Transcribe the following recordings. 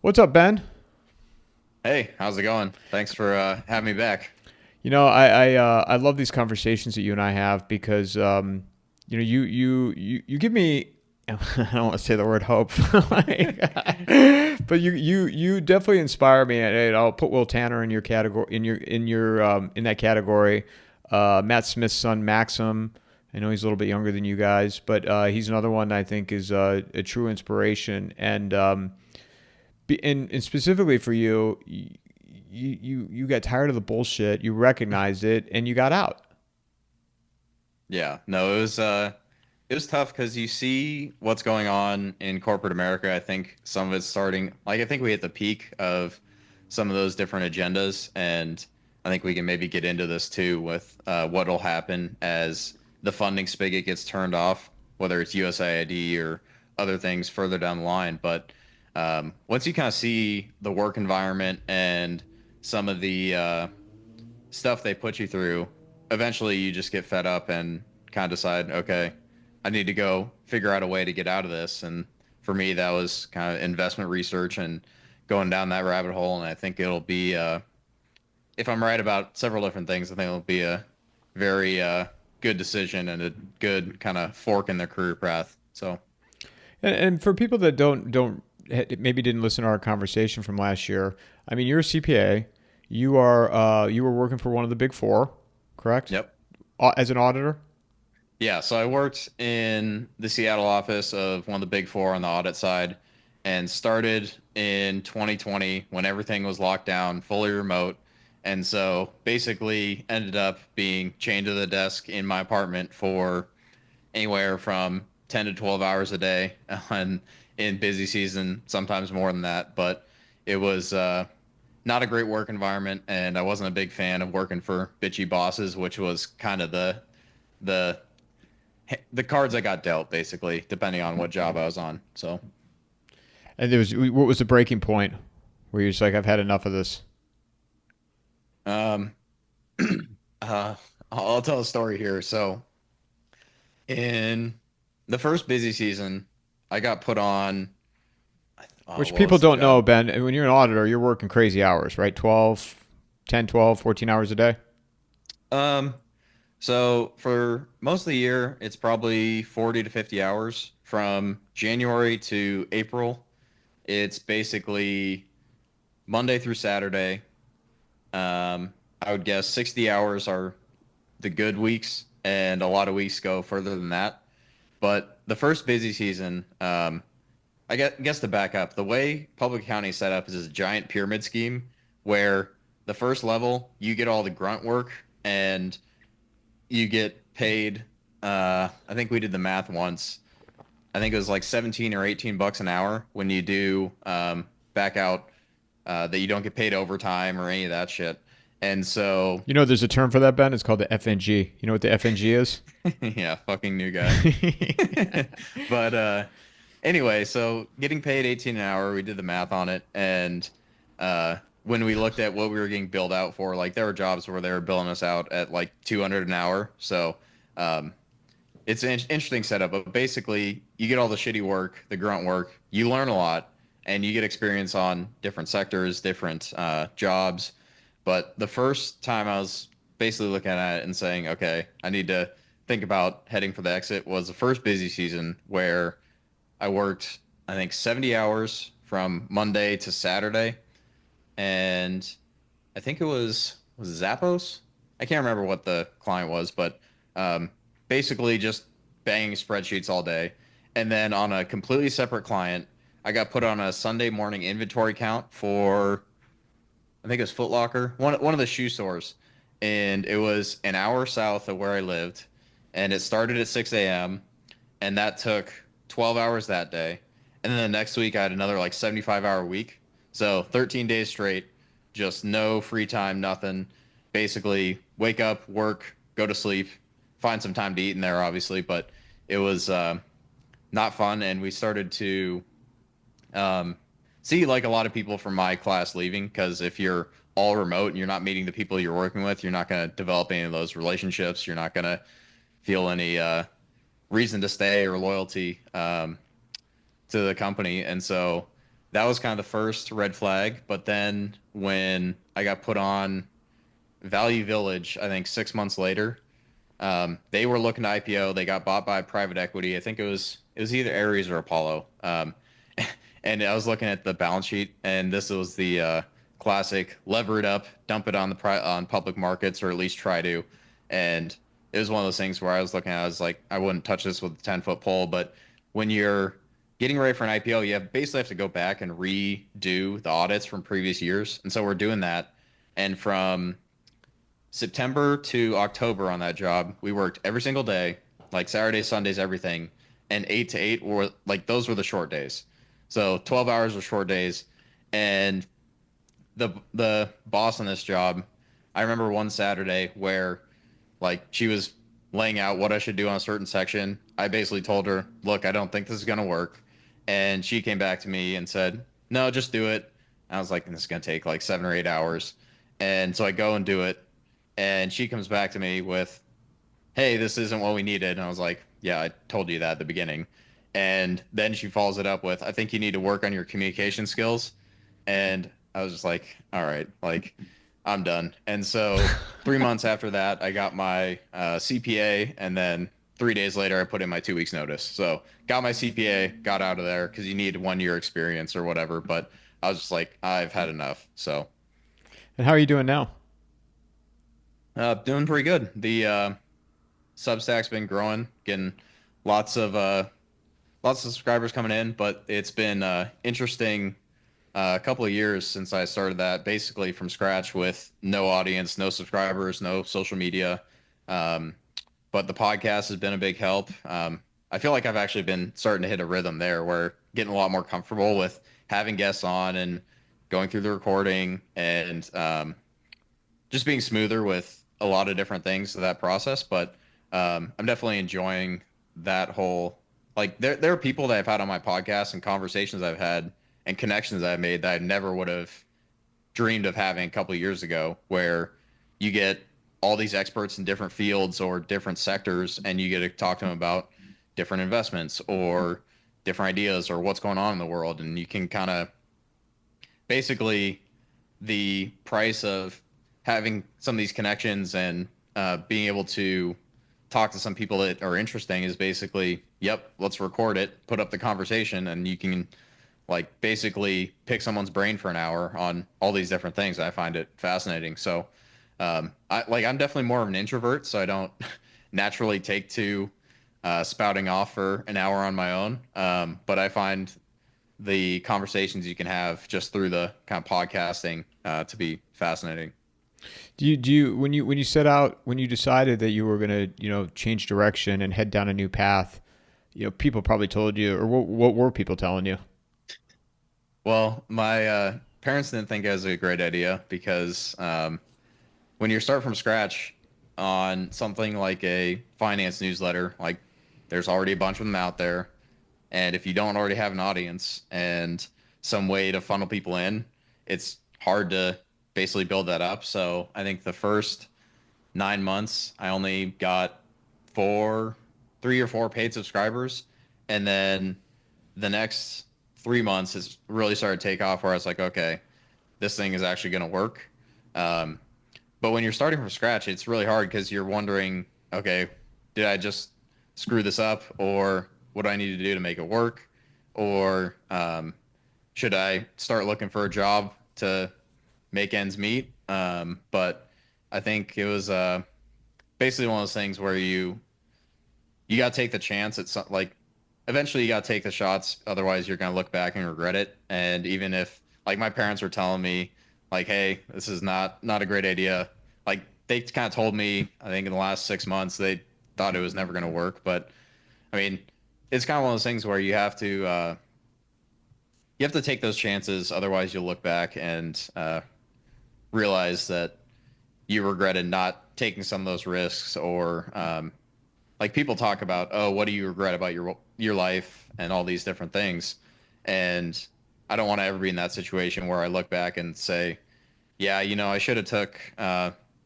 What's up, Ben? Hey, how's it going? Thanks for having me back. I love these conversations that you and I have because you give me I don't want to say the word hope, but you definitely inspire me, and I'll put Will Tanner in your category in that category. Matt Smith's son Maxim. I know he's a little bit younger than you guys, but he's another one I think is a true inspiration. And specifically for you, you got tired of the bullshit, you recognized it, and you got out. Yeah, no, it was tough because you see what's going on in corporate America. I think some of it's starting, like I think we hit the peak of some of those different agendas, and I think we can maybe get into this too with what'll happen as the funding spigot gets turned off, whether it's USAID or other things further down the line. But once you kind of see the work environment and some of the stuff they put you through, eventually you just get fed up and kind of decide, okay, I need to go figure out a way to get out of this. And for me, that was kind of investment research and going down that rabbit hole. And I think it'll be, if I'm right about several different things, I think it'll be a very good decision and a good kind of fork in their career path. So, And for people that don't maybe didn't listen to our conversation from last year, I mean, you're a CPA. You were working for one of the big four, correct? yep. As an auditor. Yeah, so I worked in the Seattle office of one of the big four on the audit side and started in 2020 when everything was locked down, fully remote. And so basically ended up being chained to the desk in my apartment for anywhere from 10 to 12 hours a day and in busy season, sometimes more than that. But it was not a great work environment, and I wasn't a big fan of working for bitchy bosses, which was kind of the the cards I got dealt, basically, depending on what job I was on. So, And there was what was the breaking point where you're just like, I've had enough of this? um, uh, I'll tell a story here. So, in the first busy season, I got put on. Oh, Which what people was the don't know, job? Ben. And when you're an auditor, you're working crazy hours, right? 12, 10, 12, 14 hours a day. Um, so for most of the year, it's probably 40 to 50 hours. From January to April, it's basically Monday through Saturday. I would guess 60 hours are the good weeks, and a lot of weeks go further than that. But the first busy season, I guess to back up, the way public accounting is set up is this giant pyramid scheme where the first level, you get all the grunt work and you get paid. I think we did the math once. I think it was like 17 or 18 bucks an hour when you do back out that you don't get paid overtime or any of that shit. And so, You know, there's a term for that, Ben. It's called the FNG. You know what the FNG is? yeah, fucking new guy. But anyway, so getting paid 18 an hour, we did the math on it, and when we looked at what we were getting billed out for, like there were jobs where they were billing us out at like 200 an hour. So um, it's an interesting setup. But basically, you get all the shitty work, the grunt work, you learn a lot, and you get experience on different sectors, different jobs. But the first time I was basically looking at it and saying, okay, I need to think about heading for the exit was the first busy season where I worked, I think, 70 hours from Monday to Saturday, and I think it was Zappos. I can't remember what the client was, but um, basically just banging spreadsheets all day. And then on a completely separate client, I got put on a Sunday morning inventory count for I think it was Foot Locker, one of the shoe stores, and it was an hour south of where I lived, and it started at 6 a.m. and that took 12 hours that day, and then the next week I had another like 75-hour week, so 13 days straight, just no free time, nothing. Basically, wake up, work, go to sleep, find some time to eat in there, obviously, but it was not fun, and we started to um, see like a lot of people from my class leaving because if you're all remote and you're not meeting the people you're working with, you're not going to develop any of those relationships. You're not going to feel any reason to stay or loyalty to the company. And so that was kind of the first red flag. But then when I got put on Value Village, I think 6 months later, they were looking to IPO. They got bought by private equity. I think it was either Ares or Apollo. And I was looking at the balance sheet, and this was the classic lever it up, dump it on on public markets, or at least try to. And it was one of those things where I was looking at, I was like, I wouldn't touch this with a 10-foot pole. But when you're getting ready for an IPO, you basically have to go back and redo the audits from previous years. And so we're doing that. And from September to October on that job, we worked every single day, like Saturdays, Sundays, everything. And 8 to 8 were like, those were the short days. So 12 hours were short days. And the boss on this job, I remember one Saturday where like she was laying out what I should do on a certain section. I basically told her, look, I don't think this is going to work. And she came back to me and said, no, just do it. I was like, this is going to take like 7 or 8 hours. And so I go and do it. And she comes back to me with, hey, this isn't what we needed. And I was like, yeah, I told you that at the beginning. And then she follows it up with, I think you need to work on your communication skills. And I was just like, all right, like I'm done. And so 3 months after that, I got my CPA. And then 3 days later, I put in my 2 weeks notice. So got my CPA, got out of there because you need 1 year experience or whatever. But I was just like, I've had enough. So And how are you doing now? doing pretty good. The Substack's been growing, getting lots of subscribers coming in, but it's been interesting a couple of years since I started that basically from scratch with no audience, no subscribers, no social media. Um, but the podcast has been a big help. I feel like I've actually been starting to hit a rhythm there where getting a lot more comfortable with having guests on and going through the recording and just being smoother with a lot of different things to that process. But I'm definitely enjoying that whole, like there are people that I've had on my podcast and conversations I've had and connections I've made that I never would have dreamed of having a couple of years ago, where you get all these experts in different fields or different sectors and you get to talk to them about different investments or different ideas or what's going on in the world. And you can kind of basically, the price of having some of these connections and being able to talk to some people that are interesting is basically, yep, let's record it, put up the conversation, and you can like basically pick someone's brain for an hour on all these different things. I find it fascinating. So I'm definitely more of an introvert, so I don't naturally take to spouting off for an hour on my own. But I find the conversations you can have just through the kind of podcasting to be fascinating. Do you when you set out, when you decided that you were going to, change direction and head down a new path, people probably told you, or what were people telling you? Well, my parents didn't think it was a great idea because when you start from scratch on something like a finance newsletter, like there's already a bunch of them out there. And if you don't already have an audience and some way to funnel people in, it's hard to basically build that up. So I think the first 9 months, I only got 3 or 4 paid subscribers. And then the next 3 months has really started to take off where I was like, okay, this thing is actually going to work. But when you're starting from scratch, it's really hard because you're wondering, okay, did I just screw this up, or what do I need to do to make it work? Or should I start looking for a job to make ends meet? But I think it was basically one of those things where you got to take the chance at some, like eventually you got to take the shots. Otherwise you're going to look back and regret it. And even if like my parents were telling me like, hey, this is not a great idea. Like they kind of told me, I think in the last 6 months, they thought it was never going to work. But I mean, it's kind of one of those things where you have to take those chances. Otherwise you'll look back and realize that you regretted not taking some of those risks. Or like people talk about, oh, what do you regret about your life and all these different things. And I don't want to ever be in that situation where I look back and say, yeah, I should have took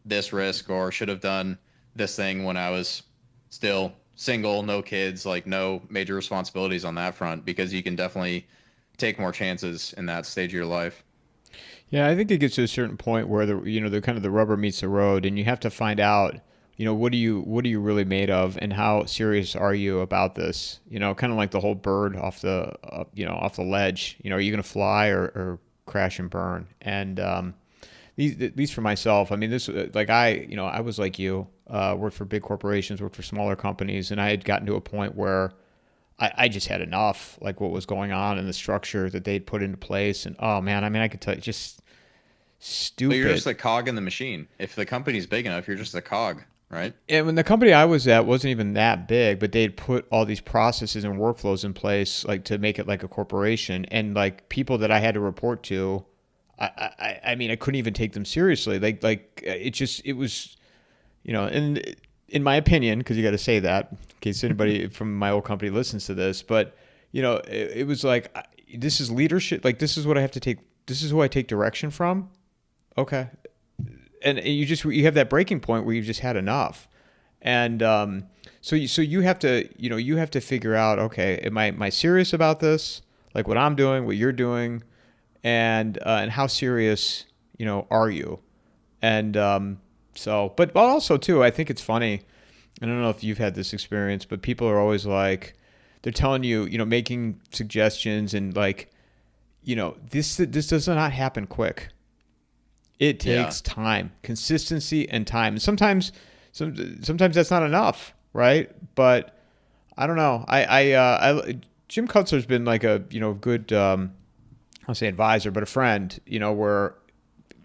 this risk or should have done this thing when I was still single, no kids, like no major responsibilities on that front, because you can definitely take more chances in that stage of your life. Yeah, I think it gets to a certain point where the kind of the rubber meets the road, and you have to find out, what are you really made of, and how serious are you about this? Kind of like the whole bird off the off the ledge. Are you going to fly or crash and burn? And at least for myself, I mean, this like I was like you, worked for big corporations, worked for smaller companies, and I had gotten to a point where I just had enough, like what was going on and the structure that they'd put into place. And oh man, I mean, I could tell you, just But you're just stupid. a cog in the machine. If the company's big enough, you're just a cog, right? And when the company I was at wasn't even that big, but they'd put all these processes and workflows in place, like to make it like a corporation. And like people that I had to report to, I mean, I couldn't even take them seriously. It was, and in my opinion, because you got to say that in case anybody from my old company listens to this, but it was like, this is leadership. Like, this is what I have to take. This is who I take direction from. Okay. And you have that breaking point where you've just had enough. And so you have to, you have to figure out, okay, am I serious about this? Like what I'm doing, what you're doing, and how serious, are you? And but also too, I think it's funny. I don't know if you've had this experience, but people are always like, they're telling you, making suggestions and like, this does not happen quick. It Yeah. takes time, consistency, and time. And sometimes that's not enough, right? But I don't know. Jim Kutzler's been like a good I'll say advisor, but a friend. Where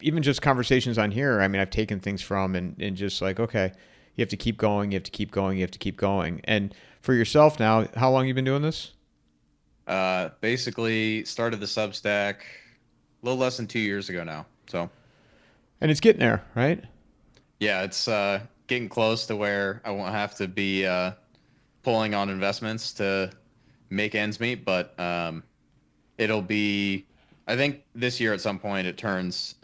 even just conversations on here, I mean, I've taken things from and just like, okay, you have to keep going, you have to keep going, you have to keep going. And for yourself now, how long you been doing this? Basically started the Substack a little less than 2 years ago now. So And it's getting there, right? yeah, it's getting close to where I won't have to be pulling on investments to make ends meet, but it'll be. I think this year at some point it turns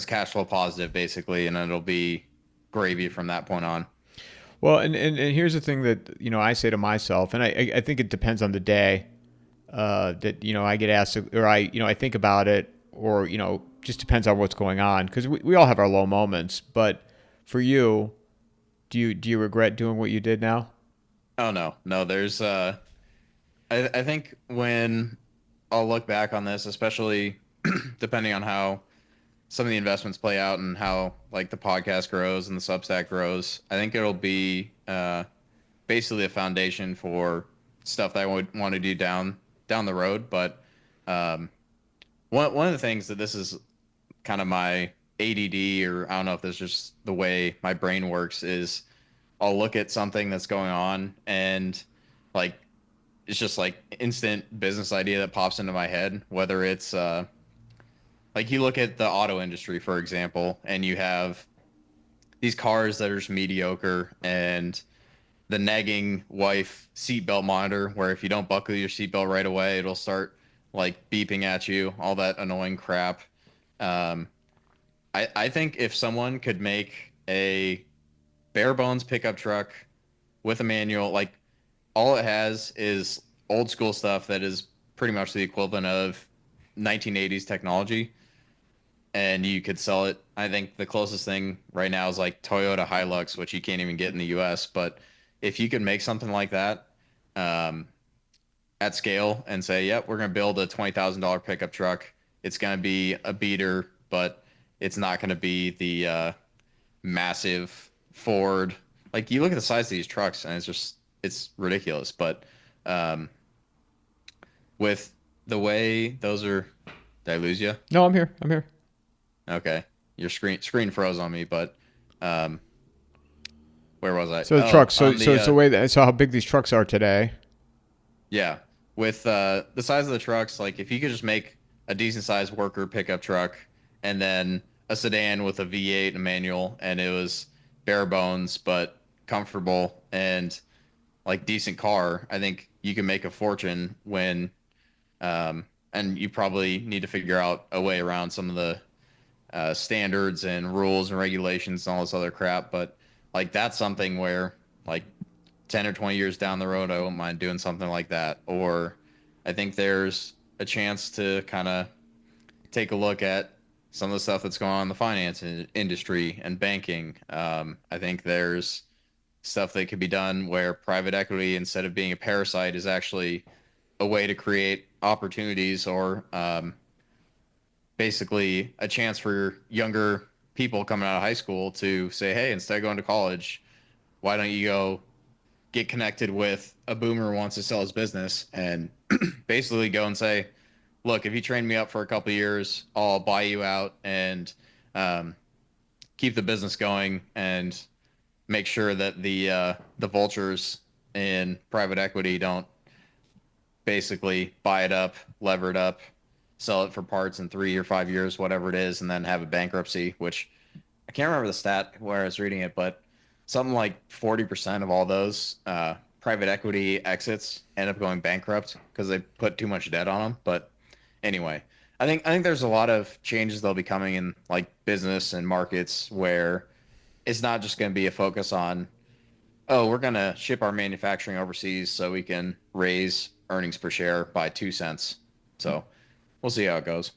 cash flow positive basically, and it'll be gravy from that point on. Well, and here's the thing that I say to myself, and I think it depends on the day that I get asked, or I think about it, or just depends on what's going on, because we all have our low moments. But for you, do you regret doing what you did now? Oh no, there's I think when I'll look back on this, especially depending on how some of the investments play out and how like the podcast grows and the Substack grows, I think it'll be basically a foundation for stuff that I would want to do down the road. But um, one of the things that this is kind of my ADD, or I don't know if this is just the way my brain works, is I'll look at something that's going on and like it's just like instant business idea that pops into my head, whether it's like you look at the auto industry, for example, and you have these cars that are just mediocre, and the nagging wife seatbelt monitor, where if you don't buckle your seatbelt right away, it'll start like beeping at you, all that annoying crap. Um, I think if someone could make a bare bones pickup truck with a manual, like all it has is old school stuff that is pretty much the equivalent of 1980s technology, and you could sell it. I think the closest thing right now is like Toyota Hilux, which you can't even get in the US. But if you could make something like that um, at scale and say, yep, we're going to build a $20,000 pickup truck, it's going to be a beater, but it's not going to be the massive Ford. Like you look at the size of these trucks and it's ridiculous. But um, with the way those are, did I lose you? No, I'm here. I'm here. Okay, your screen froze on me, but um, where was I? So the Oh, trucks. So on so the it's the way that I saw how big these trucks are today. yeah, with the size of the trucks, like if you could just make a decent sized worker pickup truck and then a sedan with a V8 and a manual, and it was bare bones but comfortable and like decent car, I think you can make a fortune when and you probably need to figure out a way around some of the standards and rules and regulations and all this other crap. But like that's something where like 10 or 20 years down the road, I won't mind doing something like that. Or I think there's a chance to kind of take a look at some of the stuff that's going on in the finance industry and banking. I think there's stuff that could be done where private equity, instead of being a parasite, is actually a way to create opportunities or basically a chance for younger people coming out of high school to say, hey, instead of going to college, why don't you go get connected with a boomer who wants to sell his business and basically go and say, look, if you train me up for a couple of years, I'll buy you out and um, keep the business going and make sure that the vultures in private equity don't basically buy it up, lever it up, sell it for parts in 3 or 5 years, whatever it is, and then have a bankruptcy, which I can't remember the stat where I was reading it, but something like 40% of all those private equity exits end up going bankrupt because they put too much debt on them. But anyway, I think there's a lot of changes that'll be coming in like business and markets where it's not just going to be a focus on, oh, we're going to ship our manufacturing overseas so we can raise earnings per share by 2 cents. So we'll see how it goes.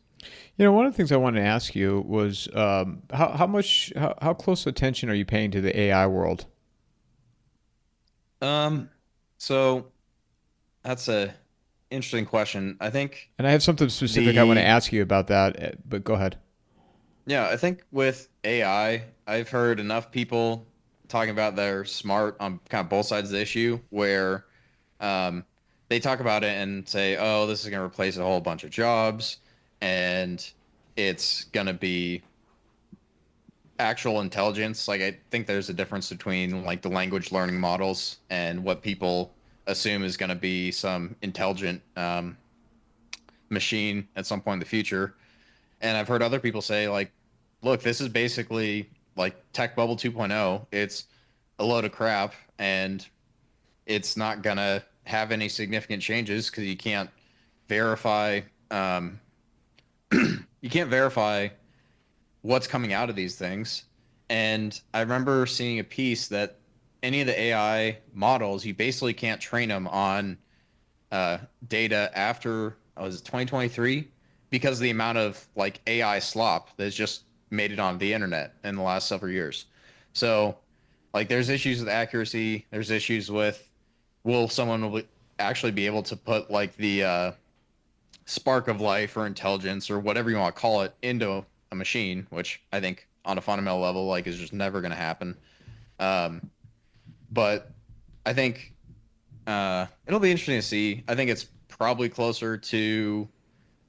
One of the things I wanted to ask you was how close attention are you paying to the AI world? Um, so that's a interesting question. I think And I have something specific I want to the ask you about that, but go ahead. yeah, I think with AI, I've heard enough people talking about they're smart on kind of both sides of the issue where um, they talk about it and say, oh, this is going to replace a whole bunch of jobs and it's going to be actual intelligence. Like, I think there's a difference between like the language learning models and what people assume is going to be some intelligent machine at some point in the future. And I've heard other people say, like, look, this is basically like tech bubble 2.0. It's a load of crap and it's not going to have any significant changes because verify um, you can't verify what's coming out of these things. And I remember seeing a piece that any of the AI models, you basically can't train them on data after, was it 2023? Because of the amount of like AI slop that's just made it onto the internet in the last several years. So like there's issues with accuracy. There's issues with will someone will actually be able to put like the spark of life or intelligence or whatever you want to call it into a machine, which I think on a fundamental level like is just never going to happen. Um, but I think it'll be interesting to see. I think it's probably closer to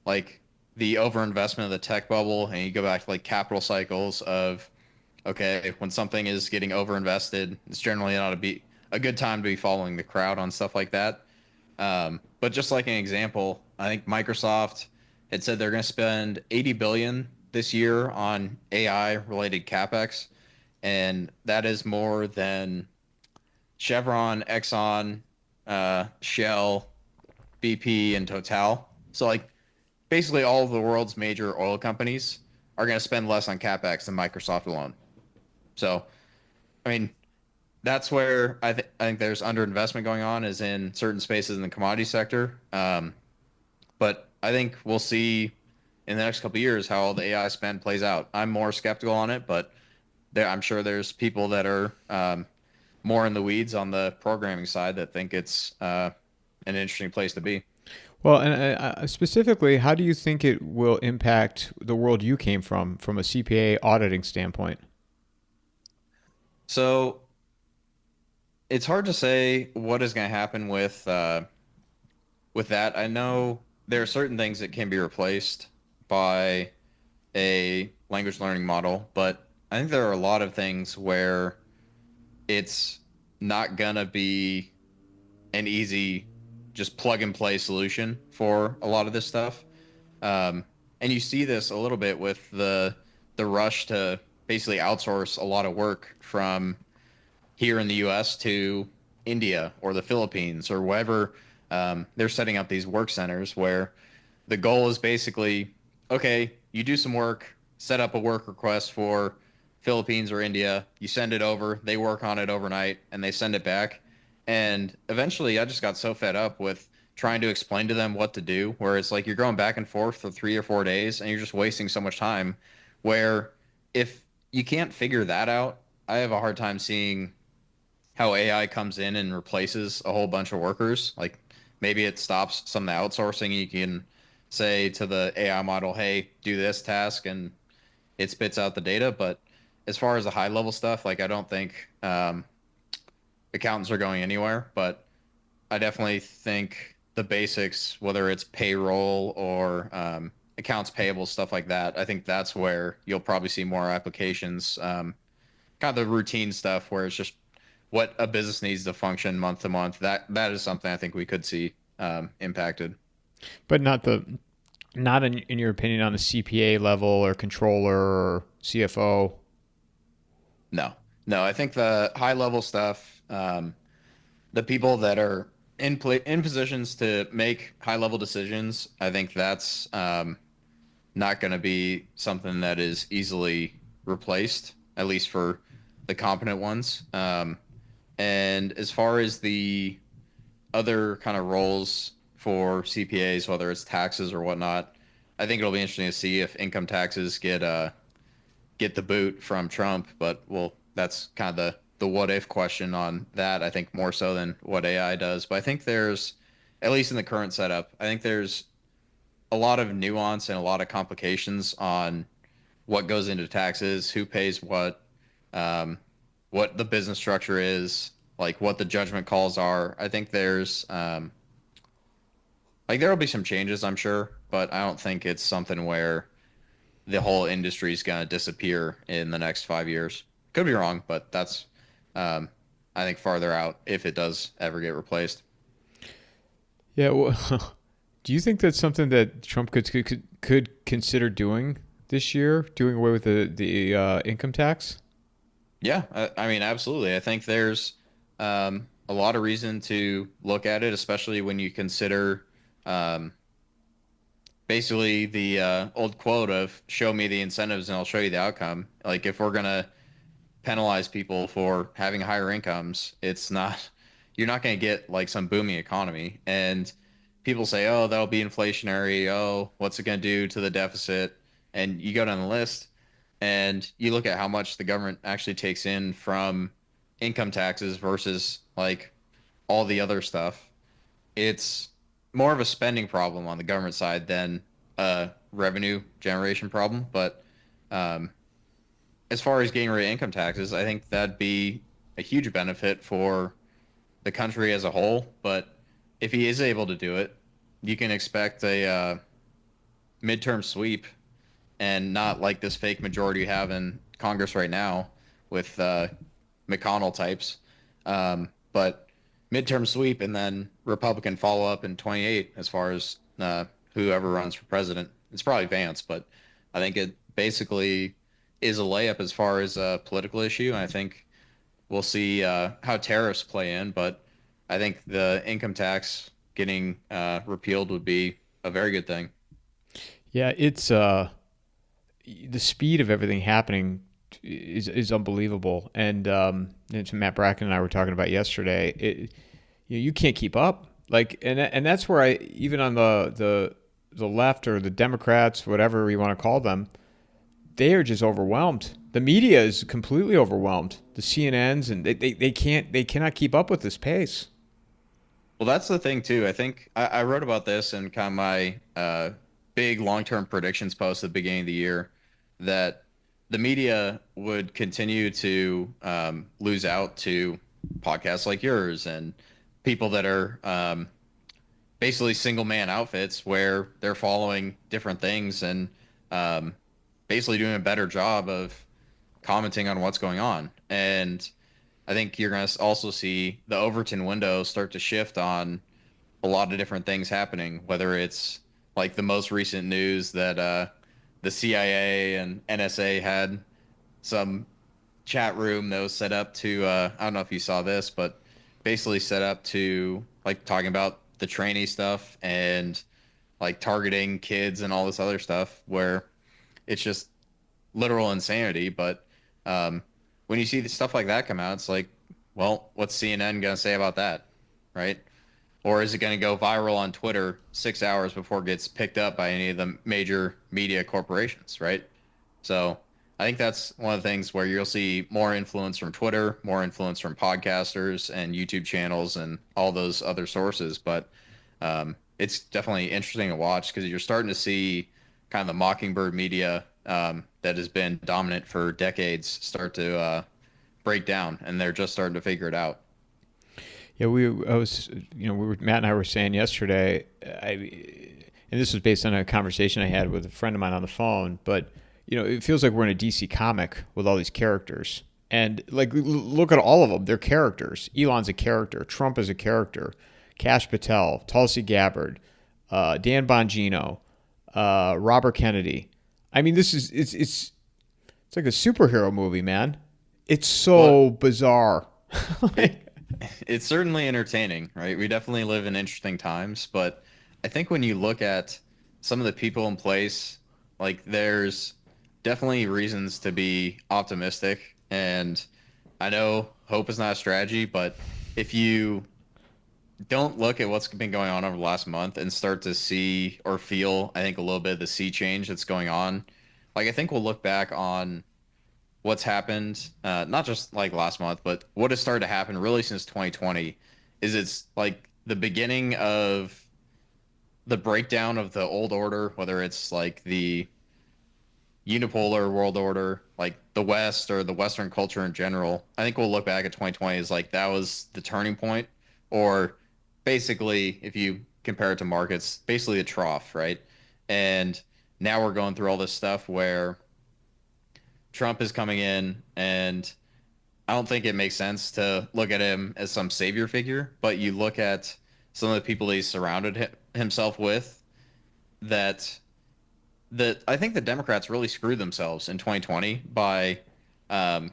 like the overinvestment of the tech bubble, and you go back to like capital cycles of okay, when something is getting overinvested, it's generally not a good time to be following the crowd on stuff like that. But just like an example, I think Microsoft had said they're going to spend 80 billion this year on AI related capex, and that is more than Chevron, Exxon, Shell, BP, and Total. So like basically all of the world's major oil companies are going to spend less on capex than Microsoft alone. So I mean that's where I think there's underinvestment going on is in certain spaces in the commodity sector. But I think we'll see in the next couple of years how all the AI spend plays out. I'm more skeptical on it, but I'm sure there's people that are more in the weeds on the programming side that think it's an interesting place to be. Well, and specifically, how do you think it will impact the world you came from a CPA auditing standpoint? So it's hard to say what is going to happen with that. I know there are certain things that can be replaced by a language learning model, but I think there are a lot of things where it's not gonna be an easy just plug and play solution for a lot of this stuff. And you see this a little bit with the rush to basically outsource a lot of work from here in the U.S. to India or the Philippines or wherever. They're setting up these work centers where the goal is basically, okay, you do some work, set up a work request for Philippines or India, you send it over, they work on it overnight, and they send it back. And eventually, I just got so fed up with trying to explain to them what to do, where it's like you're going back and forth for 3 or 4 days and you're just wasting so much time. Where if you can't figure that out, I have a hard time seeing how AI comes in and replaces a whole bunch of workers. Like maybe it stops some of the outsourcing. You can say to the AI model, hey, do this task, and it spits out the data. But as far as the high level stuff, like I don't think accountants are going anywhere. But I definitely think the basics, whether it's payroll or accounts payable, stuff like that, I think that's where you'll probably see more applications. Kind of the routine stuff where it's just what a business needs to function month to month. That is something I think we could see impacted. But not in your opinion on a CPA level or controller or CFO. No, no, I think the high level stuff, the people that are in positions to make high level decisions, I think that's not going to be something that is easily replaced, at least for the competent ones. And as far as the other kind of roles for CPAs, whether it's taxes or whatnot, I think it'll be interesting to see if income taxes get the boot from Trump. But well, that's kind of the what if question on that. I think more so than what AI does. But I think there's, at least in the current setup, I think there's a lot of nuance and a lot of complications on what goes into taxes, who pays what the business structure is, like what the judgment calls are. I think there's like there will be some changes, I'm sure, but I don't think it's something where the whole industry is going to disappear in the next 5 years. Could be wrong, but that's I think farther out if it does ever get replaced. Yeah. Well, do you think that's something that Trump could consider doing this year, doing away with the income tax? Yeah, I mean, absolutely. I think there's a lot of reason to look at it, especially when you consider um, basically the old quote of "show me the incentives and I'll show you the outcome." Like if we're gonna penalize people for having higher incomes, it's not you're not going to get like some booming economy. And people say, "Oh, that'll be inflationary. Oh, what's it going to do to the deficit?" And you go down the list and you look at how much the government actually takes in from income taxes versus like all the other stuff. It's more of a spending problem on the government side than a revenue generation problem. But um, as far as getting rid of income taxes, I think that'd be a huge benefit for the country as a whole. But if he is able to do it, you can expect a midterm sweep and not like this fake majority you have in Congress right now with McConnell types. But midterm sweep and then Republican follow up in 28 as far as whoever runs for president. It's probably Vance, but I think it basically is a layup as far as a political issue. And I think we'll see how tariffs play in, but I think the income tax getting repealed would be a very good thing. Yeah, it's the speed of everything happening is unbelievable. And it's Matt Bracken and I were talking about yesterday. You can't keep up. Like, and that's where I even on the left or the Democrats, whatever you want to call them, they are just overwhelmed. The media is completely overwhelmed. The CNNs and they cannot keep up with this pace. Well, that's the thing too. I think I wrote about this in kind of my big long-term predictions post at the beginning of the year that the media would continue to lose out to podcasts like yours and people that are basically single man outfits where they're following different things and um, basically doing a better job of commenting on what's going on. And I think you're going to also see the Overton window start to shift on a lot of different things happening, whether it's like the most recent news that the CIA and NSA had some chat room that was set up to, I don't know if you saw this, but basically set up to like talking about the trainee stuff and like targeting kids and all this other stuff where it's just literal insanity. But um, when you see stuff like that come out, it's like, well, what's CNN going to say about that? Right? or is it going to go viral on Twitter 6 hours before it gets picked up by any of the major media corporations, right? So I think that's one of the things where you'll see more influence from Twitter, more influence from podcasters and YouTube channels and all those other sources. But it's definitely interesting to watch because you're starting to see kind of the mockingbird media that has been dominant for decades start to break down, and they're just starting to figure it out. Yeah, Matt and I were saying yesterday, and this was based on a conversation I had with a friend of mine on the phone, but it feels like we're in a DC comic with all these characters. And like, look at all of them. They're characters. Elon's a character. Trump is a character. Kash Patel, Tulsi Gabbard, Dan Bongino, Robert Kennedy. I mean, it's like a superhero movie, man. It's so bizarre. It's certainly entertaining, right? We definitely live in interesting times, but I think when you look at some of the people in place, like there's definitely reasons to be optimistic. And I know hope is not a strategy, but if you don't look at what's been going on over the last month and start to see or feel, I think, a little bit of the sea change that's going on, like I think we'll look back on what's happened, not just like last month, but what has started to happen really since 2020 is it's like the beginning of the breakdown of the old order, whether it's like the unipolar world order, like the West or the Western culture in general. I think we'll look back at 2020 as like that was the turning point, or basically, if you compare it to markets, basically a trough, right? And now we're going through all this stuff where Trump is coming in, and I don't think it makes sense to look at him as some savior figure, but you look at some of the people he's surrounded himself with that I think the Democrats really screwed themselves in 2020 by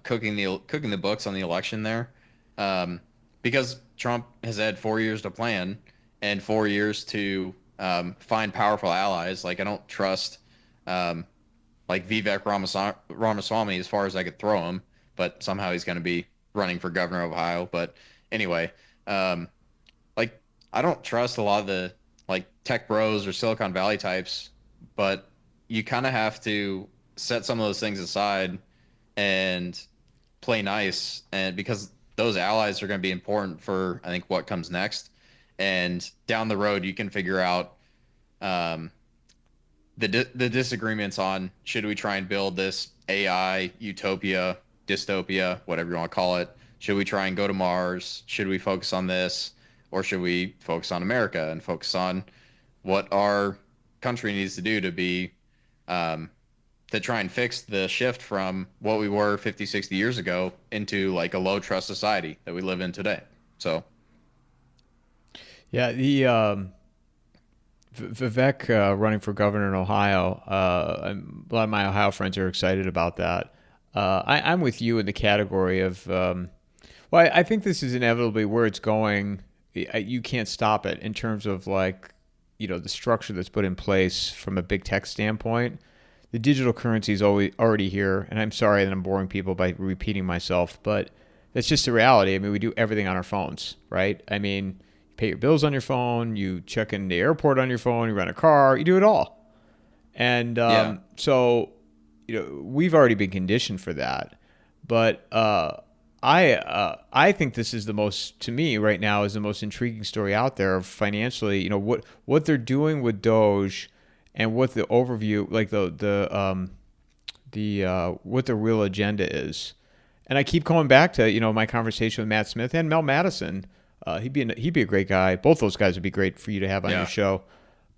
cooking the books on the election there, because Trump has had 4 years to plan and 4 years to find powerful allies. Like I don't trust like Vivek Ramaswamy as far as I could throw him, but somehow he's going to be running for governor of Ohio. But anyway, like I don't trust a lot of the like tech bros or Silicon Valley types, but you kind of have to set some of those things aside and play nice, and because those allies are going to be important for I think what comes next, and down the road you can figure out the disagreements on should we try and build this AI utopia, dystopia, whatever you want to call it. Should we try and go to Mars? Should we focus on this, or should we focus on America and focus on what our country needs to do to be to try and fix the shift from what we were 50, 60 years ago into like a low trust society that we live in today. So yeah, the Vivek running for governor in Ohio, a lot of my Ohio friends are excited about that. I'm with you in the category of, I think this is inevitably where it's going. You can't stop it in terms of like, the structure that's put in place from a big tech standpoint. The digital currency is already here, and I'm sorry that I'm boring people by repeating myself, but that's just the reality. I mean, we do everything on our phones, right? I mean, you pay your bills on your phone, you check in the airport on your phone, you rent a car, you do it all. And so, we've already been conditioned for that. But I think this is to me right now is the most intriguing story out there of financially, what they're doing with Doge and what the overview, like what the real agenda is. And I keep going back to, my conversation with Matt Smith and Mel Madison. He'd be a great guy. Both those guys would be great for you to have on your show.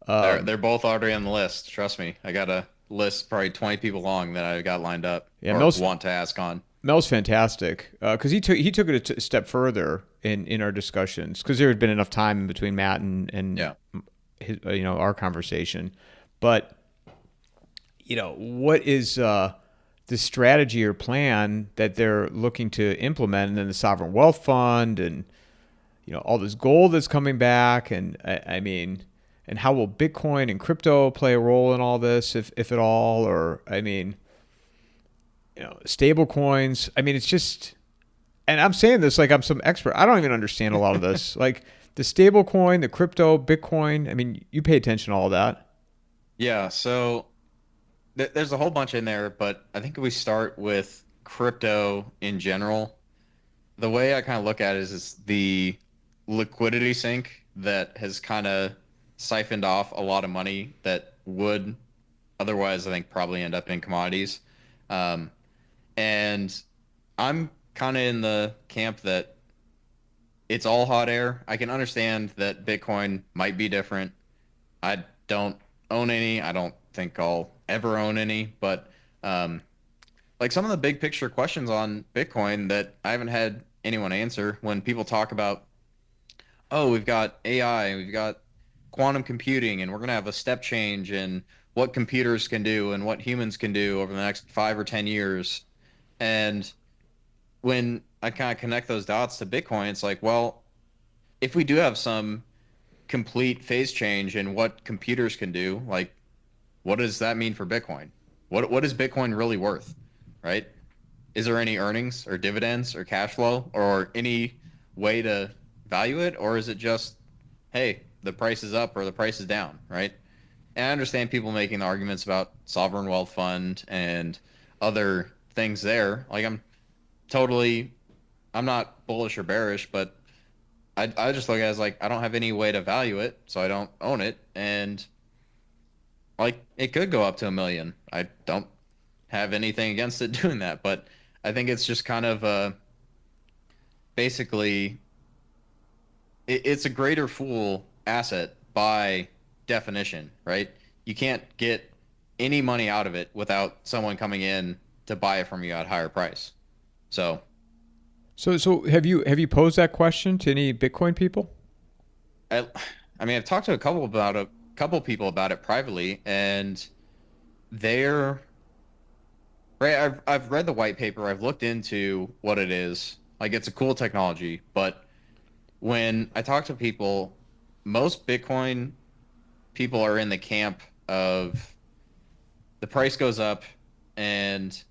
They're both already on the list. Trust me. I got a list probably 20 people long that I got lined up or want to ask on. Mel's fantastic because he took it a step further in our discussions because there had been enough time in between Matt and his, our conversation. But what is the strategy or plan that they're looking to implement, and then the sovereign wealth fund and all this gold that's coming back, and I mean, and how will Bitcoin and crypto play a role in all this, if at all, or I mean. Stable coins. I mean, it's just, and I'm saying this like I'm some expert. I don't even understand a lot of this. Like, the stable coin, the crypto, Bitcoin. I mean, you pay attention to all that. Yeah, so there's a whole bunch in there, but I think if we start with crypto in general, the way I kind of look at it is the liquidity sink that has kind of siphoned off a lot of money that would otherwise, I think, probably end up in commodities. Um, and I'm kind of in the camp that it's all hot air. I can understand that Bitcoin might be different. I don't own any. I don't think I'll ever own any. But um, like some of the big picture questions on Bitcoin that I haven't had anyone answer when people talk about, oh, we've got AI, we've got quantum computing, and we're going to have a step change in what computers can do and what humans can do over the next 5 or 10 years. And when I kind of connect those dots to Bitcoin, it's like, well, if we do have some complete phase change in what computers can do, like what does that mean for Bitcoin? What is Bitcoin really worth, right? Is there any earnings or dividends or cash flow or any way to value it, or is it just, hey, the price is up or the price is down, right? And I understand people making the arguments about sovereign wealth fund and other things there. Like I'm not bullish or bearish, but I just look at it as like I don't have any way to value it, so I don't own it. And like it could go up to 1 million. I don't have anything against it doing that, but I think it's just kind of basically it's a greater fool asset by definition, right? You can't get any money out of it without someone coming in to buy it from you at a higher price. So So have you posed that question to any Bitcoin people? I, I mean, I've talked to a couple people about it privately, and they're right. I've read the white paper. I've looked into what it is. Like, it's a cool technology, but when I talk to people, most Bitcoin people are in the camp of the price goes up, and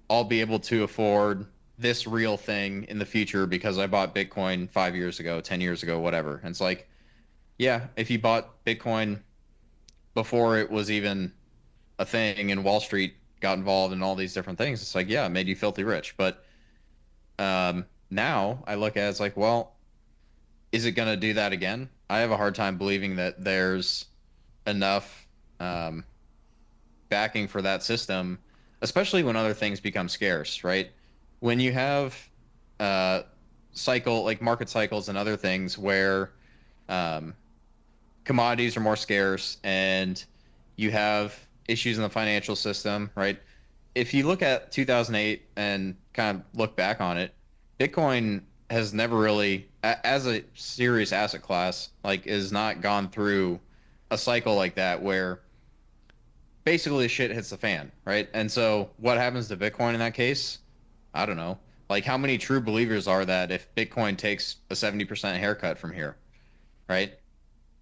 I'll be able to afford this real thing in the future because I bought Bitcoin 5 years ago, 10 years ago, whatever. And it's like, yeah, if you bought Bitcoin before it was even a thing and Wall Street got involved in all these different things, it's like, yeah, it made you filthy rich. But now I look at it as like, well, is it going to do that again? I have a hard time believing that there's enough um, backing for that system, especially when other things become scarce, right? When you have uh, cycle like market cycles and other things where um, commodities are more scarce and you have issues in the financial system, right? If you look at 2008 and kind of look back on it, Bitcoin has never really, as a serious asset class, like is not gone through a cycle like that where basically shit hits the fan, right? And so what happens to Bitcoin in that case? I don't know. Like how many true believers are that if Bitcoin takes a 70% haircut from here, right?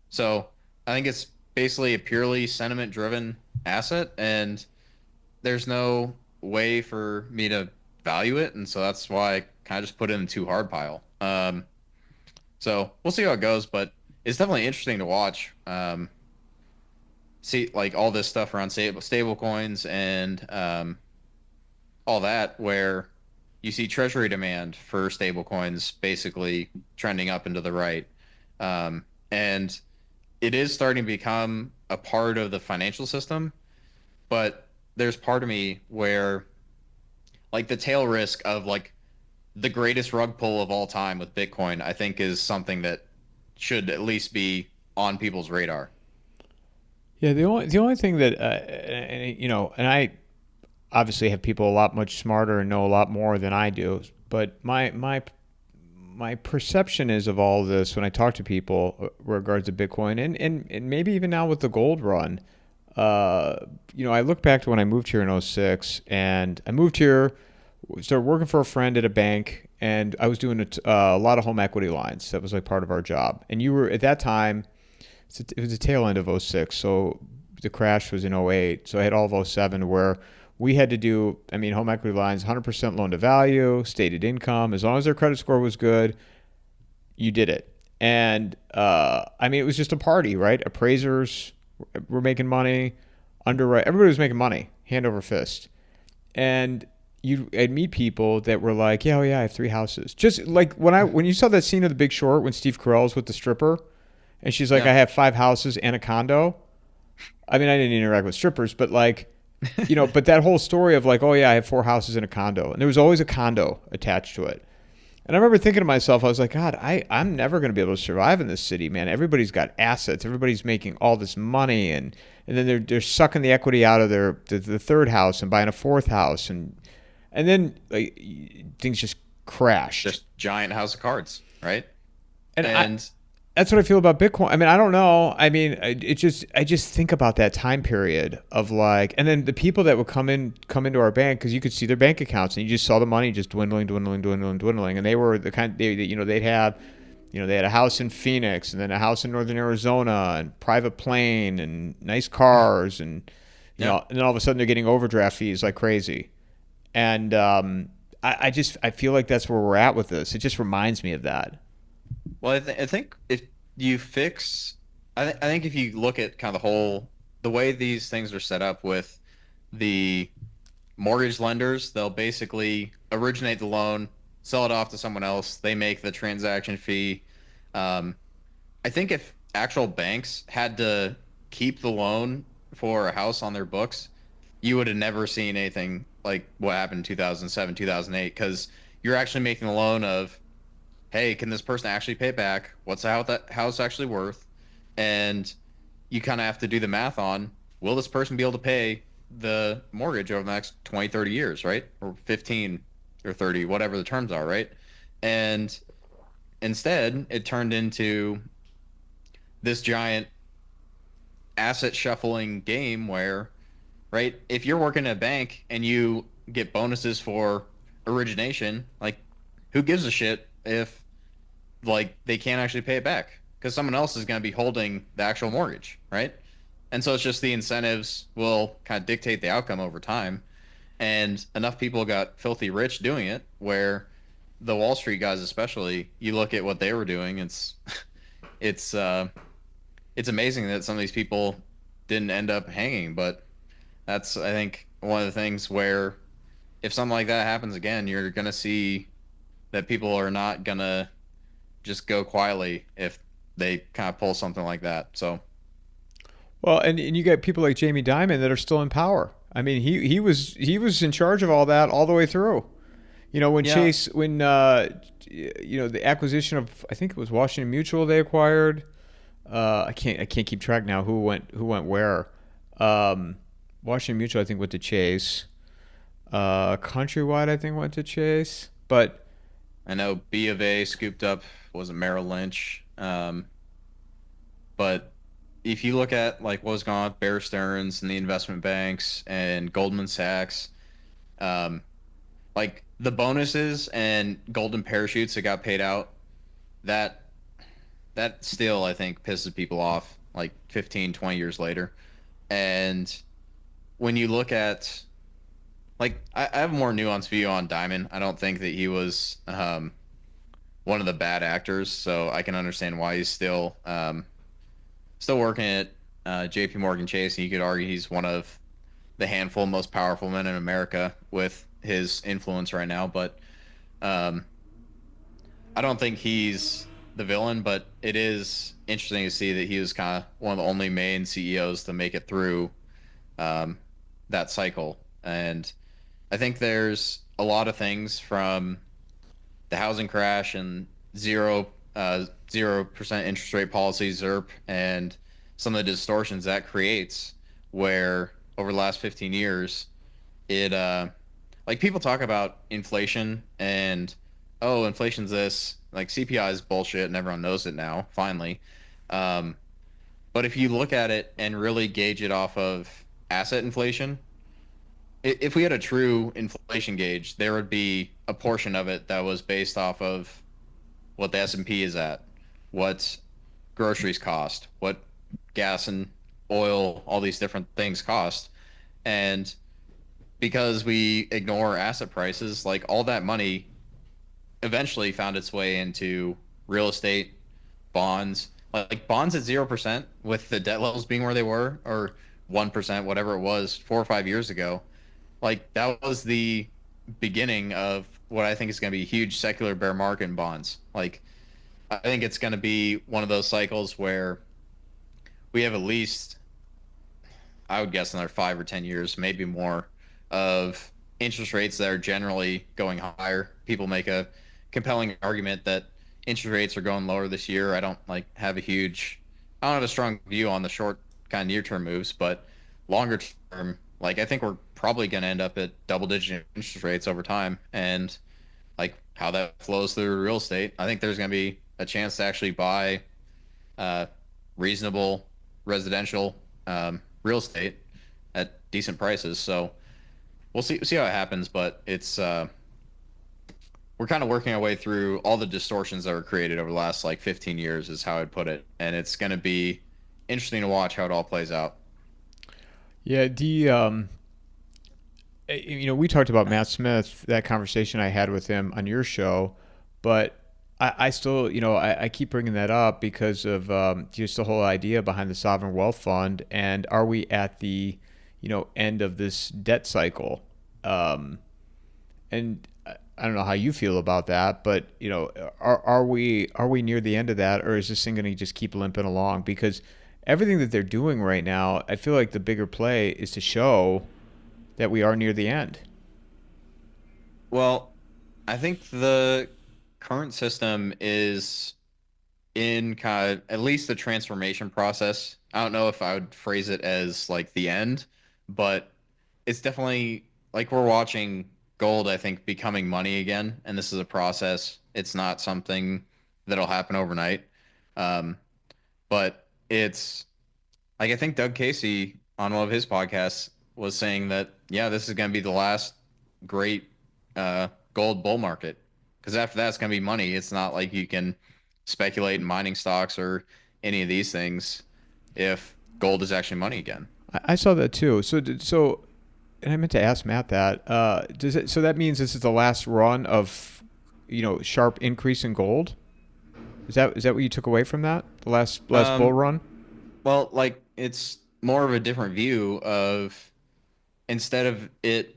So I think it's basically a purely sentiment driven asset, and there's no way for me to value it. And so that's why I kind of just put it in the too hard pile. So we'll see how it goes, but it's definitely interesting to watch. See like all this stuff around stable coins and all that, where you see treasury demand for stable coins basically trending up into the right. And it is starting to become a part of the financial system, but there's part of me where like the tail risk of like the greatest rug pull of all time with Bitcoin, I think is something that should at least be on people's radar. Yeah, the only thing that and I obviously have people a lot much smarter and know a lot more than I do, but my perception is of all this when I talk to people regards to Bitcoin and maybe even now with the gold run. I look back to when I moved here in '06, and I moved here, started working for a friend at a bank, and I was doing a lot of home equity lines. That was like part of our job. And you were at that time, it was the tail end of '06, so the crash was in '08. So I had all of '07 where we had to do, home equity lines, 100% loan to value, stated income. As long as their credit score was good, you did it. And I mean, it was just a party, right? Appraisers were making money, underwrite everybody was making money, hand over fist. And I'd meet people that were like, yeah, oh yeah, I have 3 houses. Just like when you saw that scene of The Big Short when Steve Carell's with the stripper, and she's like, Yeah. I have 5 houses and a condo. I mean, I didn't interact with strippers, but like, but that whole story of like, oh yeah, I have 4 houses and a condo, and there was always a condo attached to it. And I remember thinking to myself, I was like, God, I'm never going to be able to survive in this city, man. Everybody's got assets. Everybody's making all this money. And then they're sucking the equity out of the third house and buying a fourth house. And then like, things just crashed. Just giant house of cards, right? And And that's what I feel about Bitcoin. I mean, I don't know. I mean, I just think about that time period of like, and then the people that would come into our bank, because you could see their bank accounts and you just saw the money just dwindling, and they were the kind they had a house in Phoenix and then a house in Northern Arizona and private plane and nice cars and yeah. and then all of a sudden they're getting overdraft fees like crazy, and I feel like that's where we're at with this. It just reminds me of that. Well, I think if you fix, I think if you look at kind of the way these things are set up with the mortgage lenders, they'll basically originate the loan, sell it off to someone else. They make the transaction fee. Um, I think if actual banks had to keep the loan for a house on their books, you would have never seen anything like what happened in 2007, 2008, because you're actually making a loan of, hey, can this person actually pay it back? What's that house actually worth? And you kind of have to do the math on, will this person be able to pay the mortgage over the next 20, 30 years, right? Or 15 or 30, whatever the terms are, right? And instead, it turned into this giant asset shuffling game where, right, if you're working at a bank and you get bonuses for origination, like, who gives a shit if like they can't actually pay it back because someone else is going to be holding the actual mortgage, right? And so it's just the incentives will kind of dictate the outcome over time. And enough people got filthy rich doing it where the Wall Street guys, especially, you look at what they were doing, it's it's amazing that some of these people didn't end up hanging. But that's, I think, one of the things where if something like that happens again, you're going to see that people are not going to just go quietly if they kind of pull something like that. So, Well, and you got people like Jamie Dimon that are still in power. I mean, he was in charge of all that all the way through. When yeah, Chase when the acquisition of, I think it was Washington Mutual they acquired. I can't keep track now who went where. Washington Mutual I think went to Chase. Countrywide I think went to Chase. But I know B of A scooped up, was it Merrill Lynch? But if you look at like what was going on with Bear Stearns and the investment banks and Goldman Sachs, um, like the bonuses and golden parachutes that got paid out, that that still I think pisses people off like 15, 20 years later. And when you look at like I have a more nuanced view on Diamond. I don't think that he was one of the bad actors, so I can understand why he's still working at J.P. Morgan Chase, and you could argue he's one of the handful most powerful men in America with his influence right now. But um, I don't think he's the villain, but it is interesting to see that he was kind of one of the only main CEOs to make it through um, that cycle. And I think there's a lot of things from the housing crash and 0% interest rate policy, ZERP, and some of the distortions that creates, where over the last 15 years, it like people talk about inflation and oh, inflation's this, like CPI is bullshit and everyone knows it now, finally. Um, but if you look at it and really gauge it off of asset inflation, if we had a true inflation gauge, there would be a portion of it that was based off of what the S&P is at, what groceries cost, what gas and oil, all these different things cost. And because we ignore asset prices, like all that money eventually found its way into real estate, bonds, like bonds at 0% with the debt levels being where they were, or 1%, whatever it was, 4 or 5 years ago. Like that was the beginning of what I think is going to be a huge secular bear market in bonds. Like I think it's going to be one of those cycles where we have at least, I would guess, another 5 or 10 years, maybe more, of interest rates that are generally going higher. People make a compelling argument that interest rates are going lower this year. I don't I don't have a strong view on the short kind of near term moves, but longer term, like I think we're probably going to end up at double digit interest rates over time. And like how that flows through real estate, I think there's going to be a chance to actually buy uh, reasonable residential real estate at decent prices. So we'll see how it happens, but it's we're kind of working our way through all the distortions that were created over the last like 15 years, is how I'd put it, and it's going to be interesting to watch how it all plays out. Yeah, we talked about Matt Smith, that conversation I had with him on your show, but I still, I keep bringing that up because of just the whole idea behind the sovereign wealth fund, and are we at the, end of this debt cycle? And I don't know how you feel about that, but are we near the end of that, or is this thing going to just keep limping along? Because everything that they're doing right now, I feel like the bigger play is to show that we are near the end. Well, I think the current system is in kind of at least the transformation process. I don't know if I would phrase it as like the end, but it's definitely like we're watching gold, I think, becoming money again. And this is a process. It's not something that'll happen overnight. Um, but it's like I think Doug Casey on one of his podcasts was saying that, yeah, this is going to be the last great gold bull market, because after that it's going to be money. It's not like you can speculate in mining stocks or any of these things if gold is actually money again. I saw that too. And I meant to ask Matt that. Does it? So that means this is the last run of, sharp increase in gold. Is that what you took away from that? The last bull Um, run. well, like it's more of a different view of, instead of it,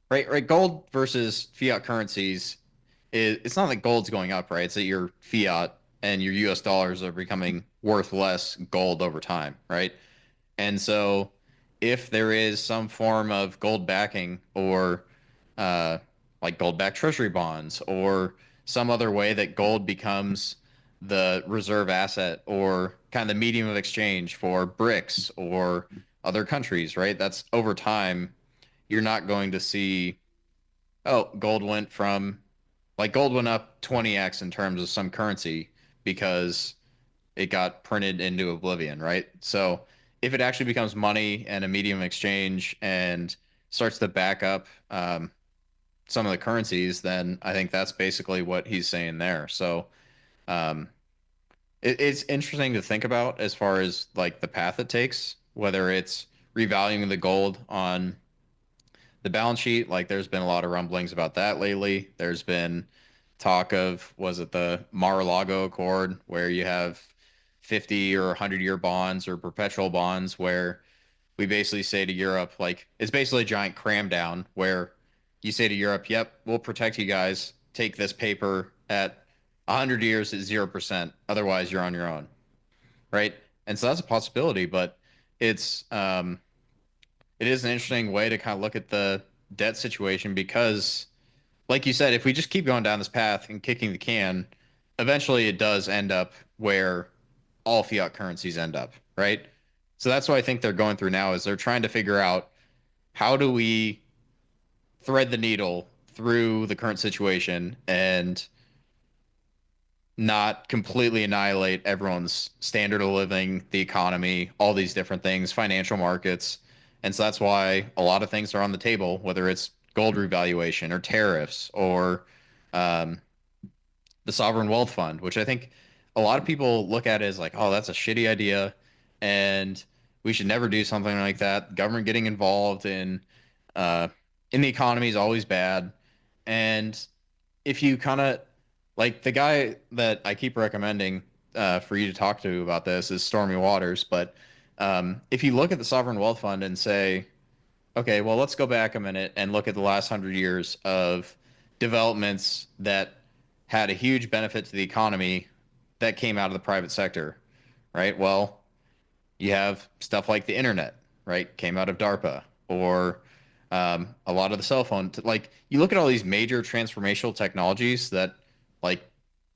right, gold versus fiat currencies, it's not like gold's going up, right? It's that your fiat and your US dollars are becoming worth less gold over time, right? And so if there is some form of gold backing, or uh, like gold backed treasury bonds, or some other way that gold becomes the reserve asset or kind of the medium of exchange for BRICS or other countries, right? That's over time, you're not going to see, oh, gold went up 20x in terms of some currency because it got printed into oblivion, right? So if it actually becomes money and a medium of exchange and starts to back up some of the currencies, then I think that's basically what he's saying there. So um, it's interesting to think about as far as like the path it takes, whether it's revaluing the gold on the balance sheet. Like there's been a lot of rumblings about that lately. There's been talk of, was it the Mar-a-Lago Accord, where you have 50 or 100-year bonds or perpetual bonds, where we basically say to Europe, like it's basically a giant cram down where you say to Europe, yep, we'll protect you guys. Take this paper at 100 years at 0%. Otherwise, you're on your own, right? And so that's a possibility, but it's it is an interesting way to kind of look at the debt situation, because like you said, if we just keep going down this path and kicking the can, eventually it does end up where all fiat currencies end up, right? So that's what I think they're going through now, is they're trying to figure out, how do we thread the needle through the current situation and not completely annihilate everyone's standard of living, the economy, all these different things, financial markets. And so that's why a lot of things are on the table, whether it's gold revaluation or tariffs or um, the sovereign wealth fund, which I think a lot of people look at it as like, oh, that's a shitty idea, and we should never do something like that. Government getting involved uh, in the economy is always bad. And if you kind of, like the guy that I keep recommending for you to talk to about this is Stormy Waters. But if you look at the sovereign wealth fund and say, okay, well, let's go back a minute and look at the last 100 years of developments that had a huge benefit to the economy that came out of the private sector, right? Well, you have stuff like the internet, right? Came out of DARPA, or a lot of the cell phone. Like you look at all these major transformational technologies that, like,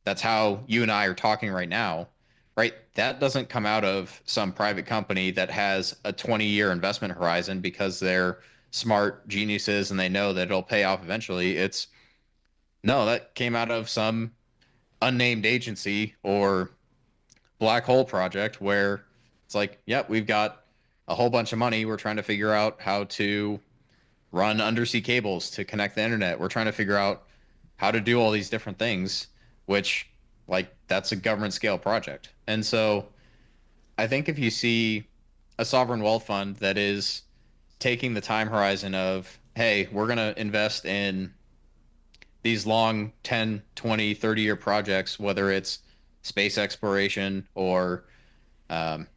that's how you and I are talking right now, right? That doesn't come out of some private company that has a 20-year investment horizon because they're smart geniuses and they know that it'll pay off eventually. It's no, that came out of some unnamed agency or black hole project where it's like, yep, we've got a whole bunch of money. We're trying to figure out how to run undersea cables to connect the internet. We're trying to figure out how to do all these different things, which, like, that's a government scale project. And so I think if you see a sovereign wealth fund that is taking the time horizon of, hey, we're going to invest in these long 10, 20, 30-year projects, whether it's space exploration or um,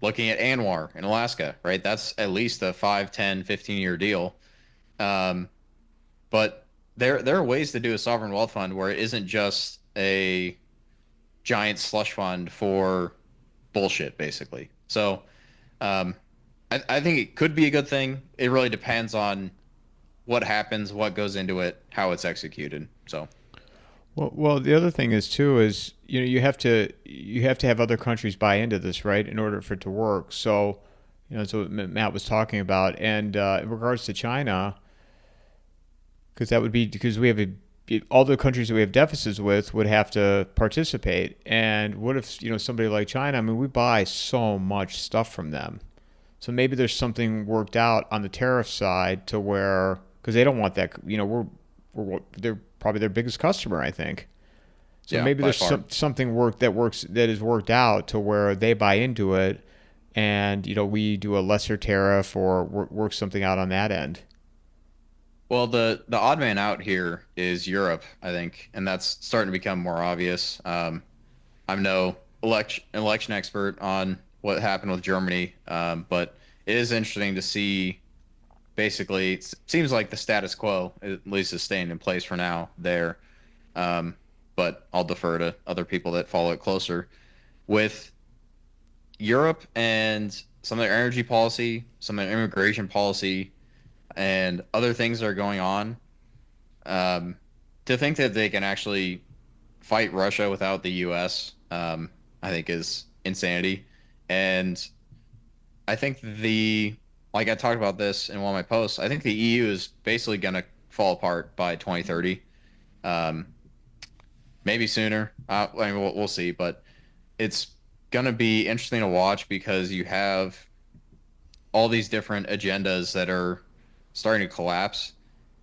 looking at Anwar in Alaska, right? That's at least a 5, 10, 15-year deal. Um, but there are ways to do a sovereign wealth fund where it isn't just a giant slush fund for bullshit, basically. So um, I think it could be a good thing. It really depends on what happens, what goes into it, how it's executed. So Well, the other thing is too is you have to have other countries buy into this, right, in order for it to work. So, that's what Matt was talking about. And in regards to China, because that would be because we have all the countries that we have deficits with would have to participate. And what if somebody like China? I mean, we buy so much stuff from them. So maybe there's something worked out on the tariff side to where because they don't want that. They're probably their biggest customer, I think. So yeah, maybe by there's far. something that is worked out to where they buy into it, and we do a lesser tariff or work something out on that end. Well, the odd man out here is Europe, I think, and that's starting to become more obvious. I'm no election expert on what happened with Germany, but it is interesting to see. Basically, it seems like the status quo, at least, is staying in place for now there. Um, but I'll defer to other people that follow it closer. With Europe and some of their energy policy, some of their immigration policy, and other things that are going on, um, to think that they can actually fight Russia without the U.S., I think is insanity. And I think like I talked about this in one of my posts, I think the EU is basically going to fall apart by 2030. Um, maybe sooner. I mean, we'll see, but it's going to be interesting to watch because you have all these different agendas that are starting to collapse,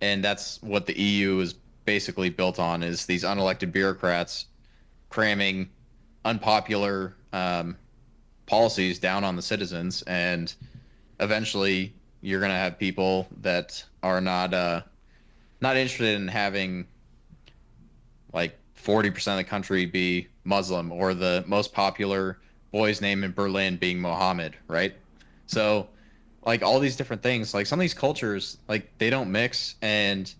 and that's what the EU is basically built on is these unelected bureaucrats cramming unpopular policies down on the citizens, and eventually you're going to have people that are not interested in having like 40% of the country be Muslim or the most popular boy's name in Berlin being Mohammed, right? So like all these different things, like some of these cultures, like they don't mix, and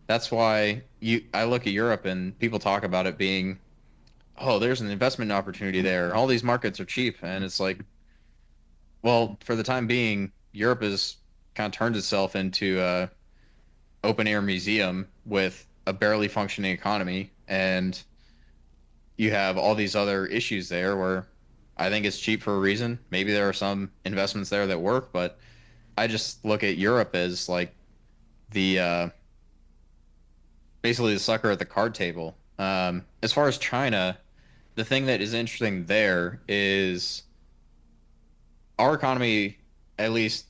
that's why I look at Europe and people talk about it being, oh, there's an investment opportunity there. All these markets are cheap, and it's like, well, for the time being, Europe has kind of turned itself into a open air museum with a barely functioning economy, and you have all these other issues there where I think it's cheap for a reason. Maybe there are some investments there that work, but I just look at Europe as like the basically the sucker at the card table. As far as China, the thing that is interesting there is our economy, at least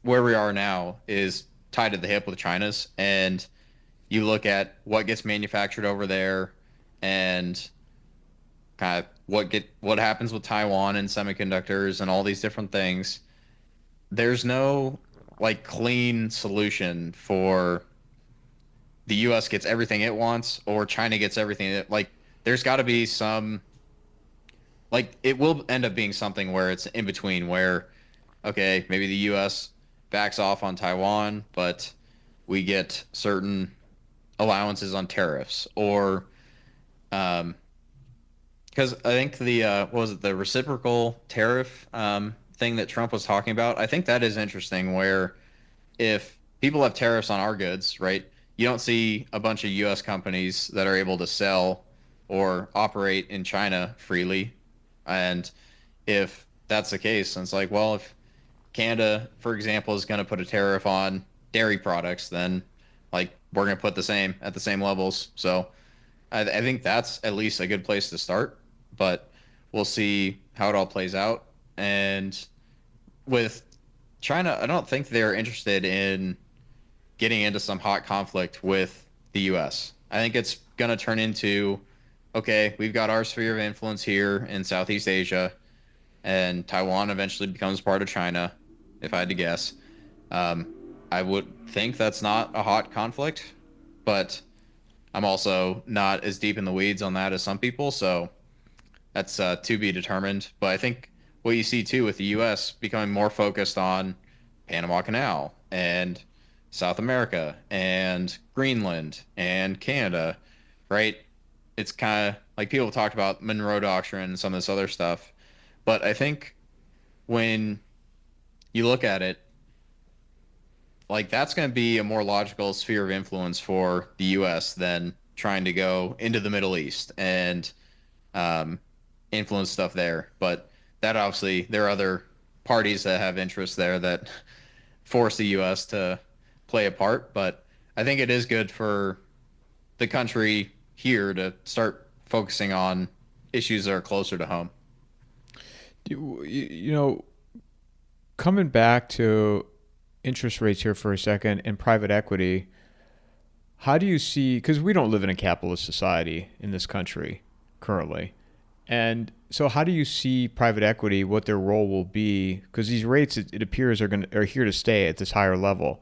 where we are now, is tied at the hip with China's. And you look at what gets manufactured over there and kind of what happens with Taiwan and semiconductors and all these different things. There's no like clean solution for the US gets everything it wants or China gets everything that like there's got to be some like it will end up being something where it's in between where, okay, maybe the US backs off on Taiwan, but we get certain allowances on tariffs, or um, because I think the what was it, the reciprocal tariff thing that Trump was talking about? I think that is interesting. Where if people have tariffs on our goods, right? You don't see a bunch of U.S. companies that are able to sell or operate in China freely, and if that's the case, then it's like, well, if Canada, for example, is going to put a tariff on dairy products, then like we're going to put the same at the same levels. So I think that's at least a good place to start, but we'll see how it all plays out. And with China, I don't think they're interested in getting into some hot conflict with the US. I think it's going to turn into, okay, we've got our sphere of influence here in Southeast Asia, and Taiwan eventually becomes part of China, if I had to guess. Um, I would think that's not a hot conflict, but I'm also not as deep in the weeds on that as some people, so that's to be determined. But I think what you see too with the U.S. becoming more focused on Panama Canal and South America and Greenland and Canada, right? It's kind of like people talked about Monroe Doctrine and some of this other stuff. But I think when you look at it, like that's going to be a more logical sphere of influence for the U.S. than trying to go into the Middle East and um, influence stuff there. But that obviously there are other parties that have interests there that force the U.S. to play a part. But I think it is good for the country here to start focusing on issues that are closer to home. You know, coming back to interest rates here for a second and private equity, how do you see, because we don't live in a capitalist society in this country currently. And so how do you see private equity, what their role will be? Because these rates, it appears, are here to stay at this higher level.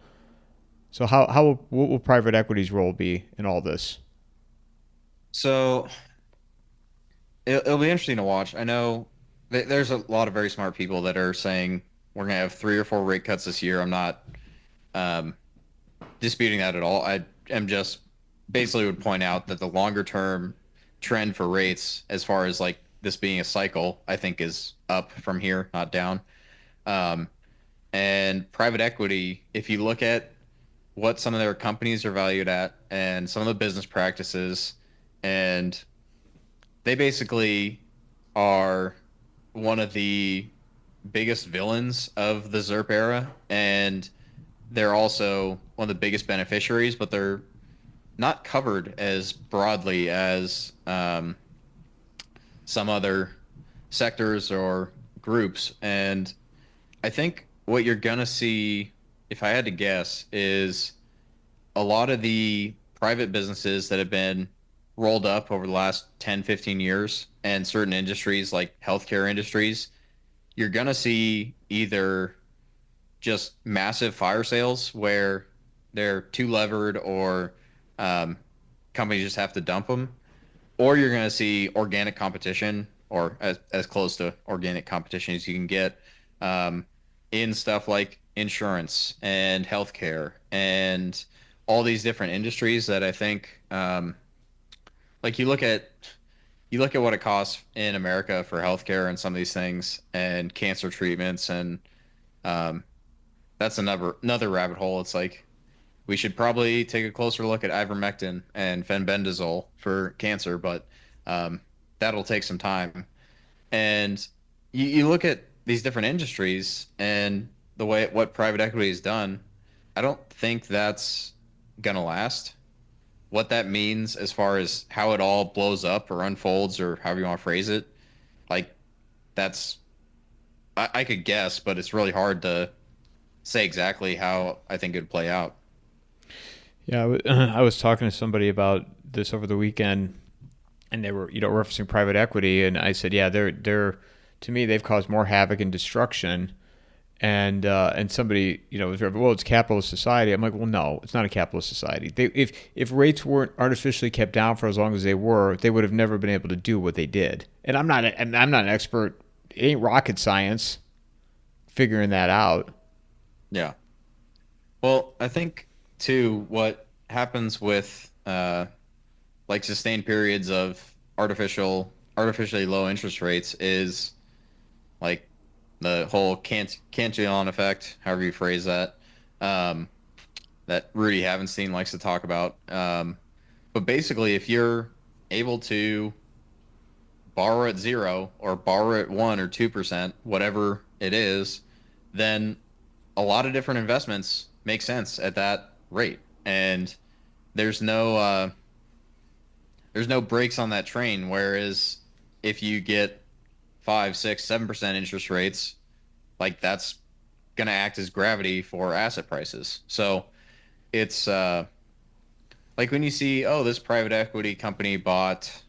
So what will private equity's role be in all this? So it'll be interesting to watch. I know there's a lot of very smart people that are saying we're going to have 3 or 4 rate cuts this year. I'm not um, disputing that at all. I am just basically would point out that the longer term trend for rates, as far as like this being a cycle, I think is up from here, not down. Um, and private equity, if you look at what some of their companies are valued at and some of the business practices, and they basically are one of the biggest villains of the ZERP era, and they're also one of the biggest beneficiaries, but they're not covered as broadly as some other sectors or groups. And I think what you're going to see, if I had to guess, is a lot of the private businesses that have been rolled up over the last 10, 15 years and certain industries like healthcare industries, you're going to see either just massive fire sales where they're too levered or um, companies just have to dump them, or you're going to see organic competition or as close to organic competition as you can get um, in stuff like insurance and healthcare and all these different industries that I think like you look at what it costs in America for healthcare and some of these things and cancer treatments and um, that's another rabbit hole. It's like we should probably take a closer look at ivermectin and fenbendazole for cancer, but um, that'll take some time. And you look at these different industries and the way what private equity has done, I don't think that's gonna last. What that means as far as how it all blows up or unfolds or however you want to phrase it, like that's I could guess, but it's really hard to say exactly how I think it would play out. Yeah, I was talking to somebody about this over the weekend, and they were, referencing private equity, and I said, yeah, they're to me, they've caused more havoc and destruction, And somebody, was well, it's capitalist society. I'm like, well, no, it's not a capitalist society. If rates weren't artificially kept down for as long as they were, they would have never been able to do what they did. And I'm not an expert. It ain't rocket science figuring that out. Yeah. Well, I think too what happens with like sustained periods of artificially low interest rates is like the whole Cantillon effect, however you phrase that, um, that Rudy Havenstein likes to talk about. But basically, if you're able to borrow at 0 or borrow at 1 or 2%, whatever it is, then a lot of different investments make sense at that rate. And there's no brakes on that train. Whereas if you get 5, 6, 7% interest rates, like that's going to act as gravity for asset prices. So it's like when you see, oh, this private equity company bought,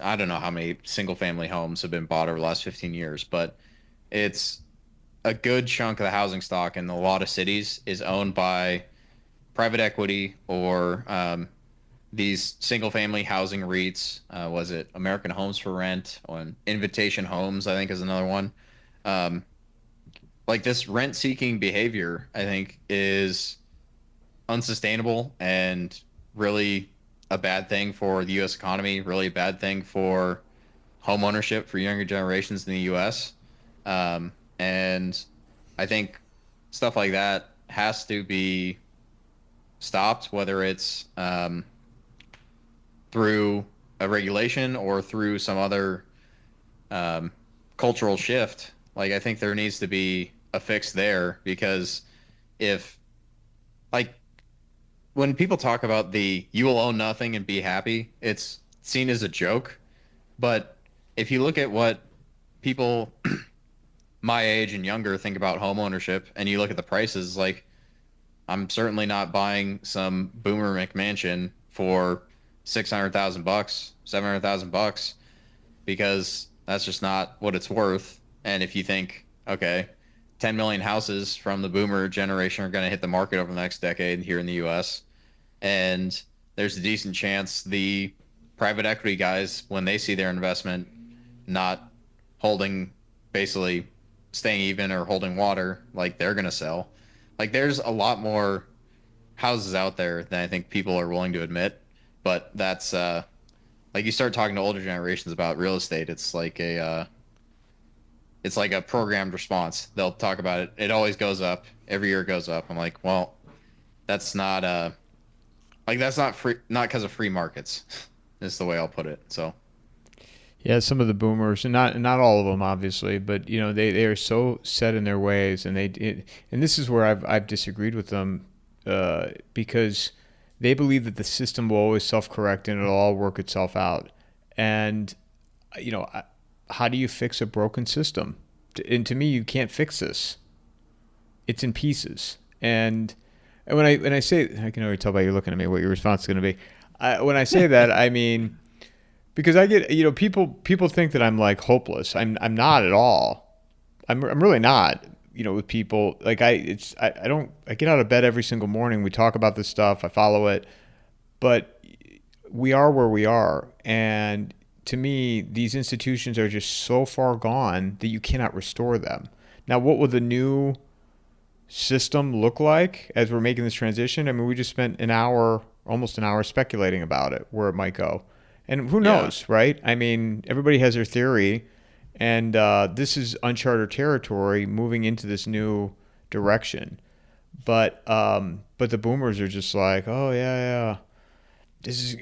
I don't know how many single family homes have been bought over the last 15 years, but it's a good chunk of the housing stock in a lot of cities is owned by private equity or these single family housing REITs. Was it American Homes for Rent or Invitation Homes, I think is another one. Um, like this rent seeking behavior, I think is unsustainable and really a bad thing for the U.S. economy, really a bad thing for home ownership for younger generations in the U.S. And I think stuff like that has to be stopped, whether it's through a regulation or through some other cultural shift. Like I think there needs to be a fix there because if like when people talk about the you will own nothing and be happy, it's seen as a joke. But if you look at what people my age and younger think about home ownership and you look at the prices, like I'm certainly not buying some boomer McMansion for $600,000, $700,000 because that's just not what it's worth. And if you think, okay, 10 million houses from the boomer generation are going to hit the market over the next decade here in the US, and there's a decent chance the private equity guys, when they see their investment not holding, basically staying even or holding water, like they're going to sell. Like there's a lot more houses out there than I think people are willing to admit. But that's like you start talking to older generations about real estate, it's like a programmed response. They'll talk about it. It always goes up. Every year it goes up. I'm like, well, that's not like that's not free, not because of free markets. Is the way I'll put it. So Yeah, some of the boomers, and not all of them, obviously, but they are so set in their ways, and and this is where I've disagreed with them, because they believe that the system will always self-correct and it'll all work itself out. And how do you fix a broken system? And to me, you can't fix this. It's in pieces. And when I say, I can already tell by you looking at me what your response is going to be. When I say that, I mean, because I get, people think that I'm like hopeless. I'm not at all. I'm really not. With people like I get out of bed every single morning. We talk about this stuff. I follow it, but we are where we are. And to me, these institutions are just so far gone that you cannot restore them. Now, what will the new system look like as we're making this transition? I mean, we just spent almost an hour speculating about it, where it might go. And who knows, right? I mean, everybody has their theory, and this is uncharted territory moving into this new direction. But the boomers are just like, oh yeah, this is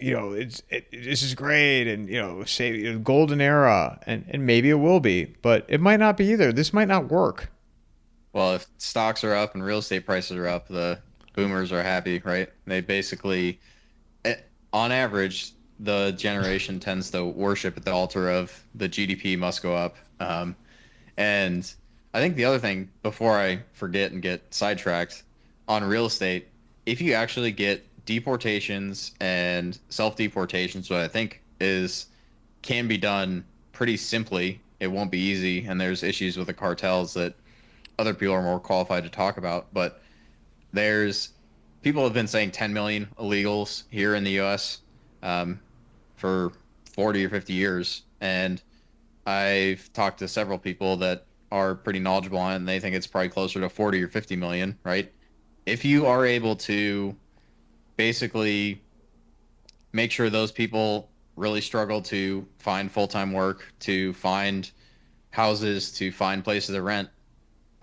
this is great, and say golden era, and maybe it will be, but it might not be either. This might not work. well, if stocks are up and real estate prices are up, the boomers are happy, right? They basically, on average, the generation tends to worship at the altar of the GDP must go up. And I think the other thing, before I forget and get sidetracked, on real estate, if you actually get deportations and self-deportations, what I think is can be done pretty simply it won't be easy, and there's issues with the cartels that other people are more qualified to talk about. But there's people have been saying 10 million illegals here in the U.S. Um, for 40 or 50 years, and I've talked to several people that are pretty knowledgeable on it, and they think it's probably closer to 40 or 50 million, right? If you are able to basically make sure those people really struggle to find full-time work, to find houses, to find places to rent,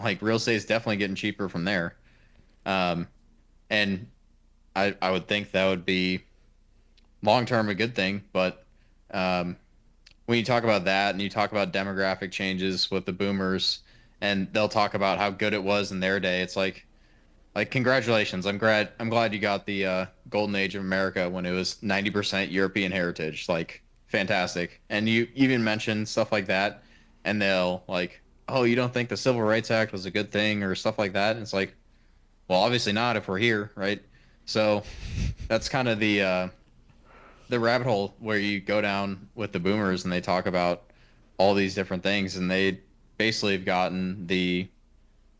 like real estate is definitely getting cheaper from there. Um, and I would think that would be long term a good thing, but um, when you talk about that and you talk about demographic changes with the boomers, and they'll talk about how good it was in their day, it's like congratulations. I'm glad you got the golden age of America when it was 90% European heritage. Like fantastic. And you even mentioned stuff like that, and they'll like, oh, you don't think the Civil Rights Act was a good thing or stuff like that? And it's like, well, obviously not if we're here, right? So that's kind of the rabbit hole where you go down with the boomers, and they talk about all these different things, and they basically have gotten the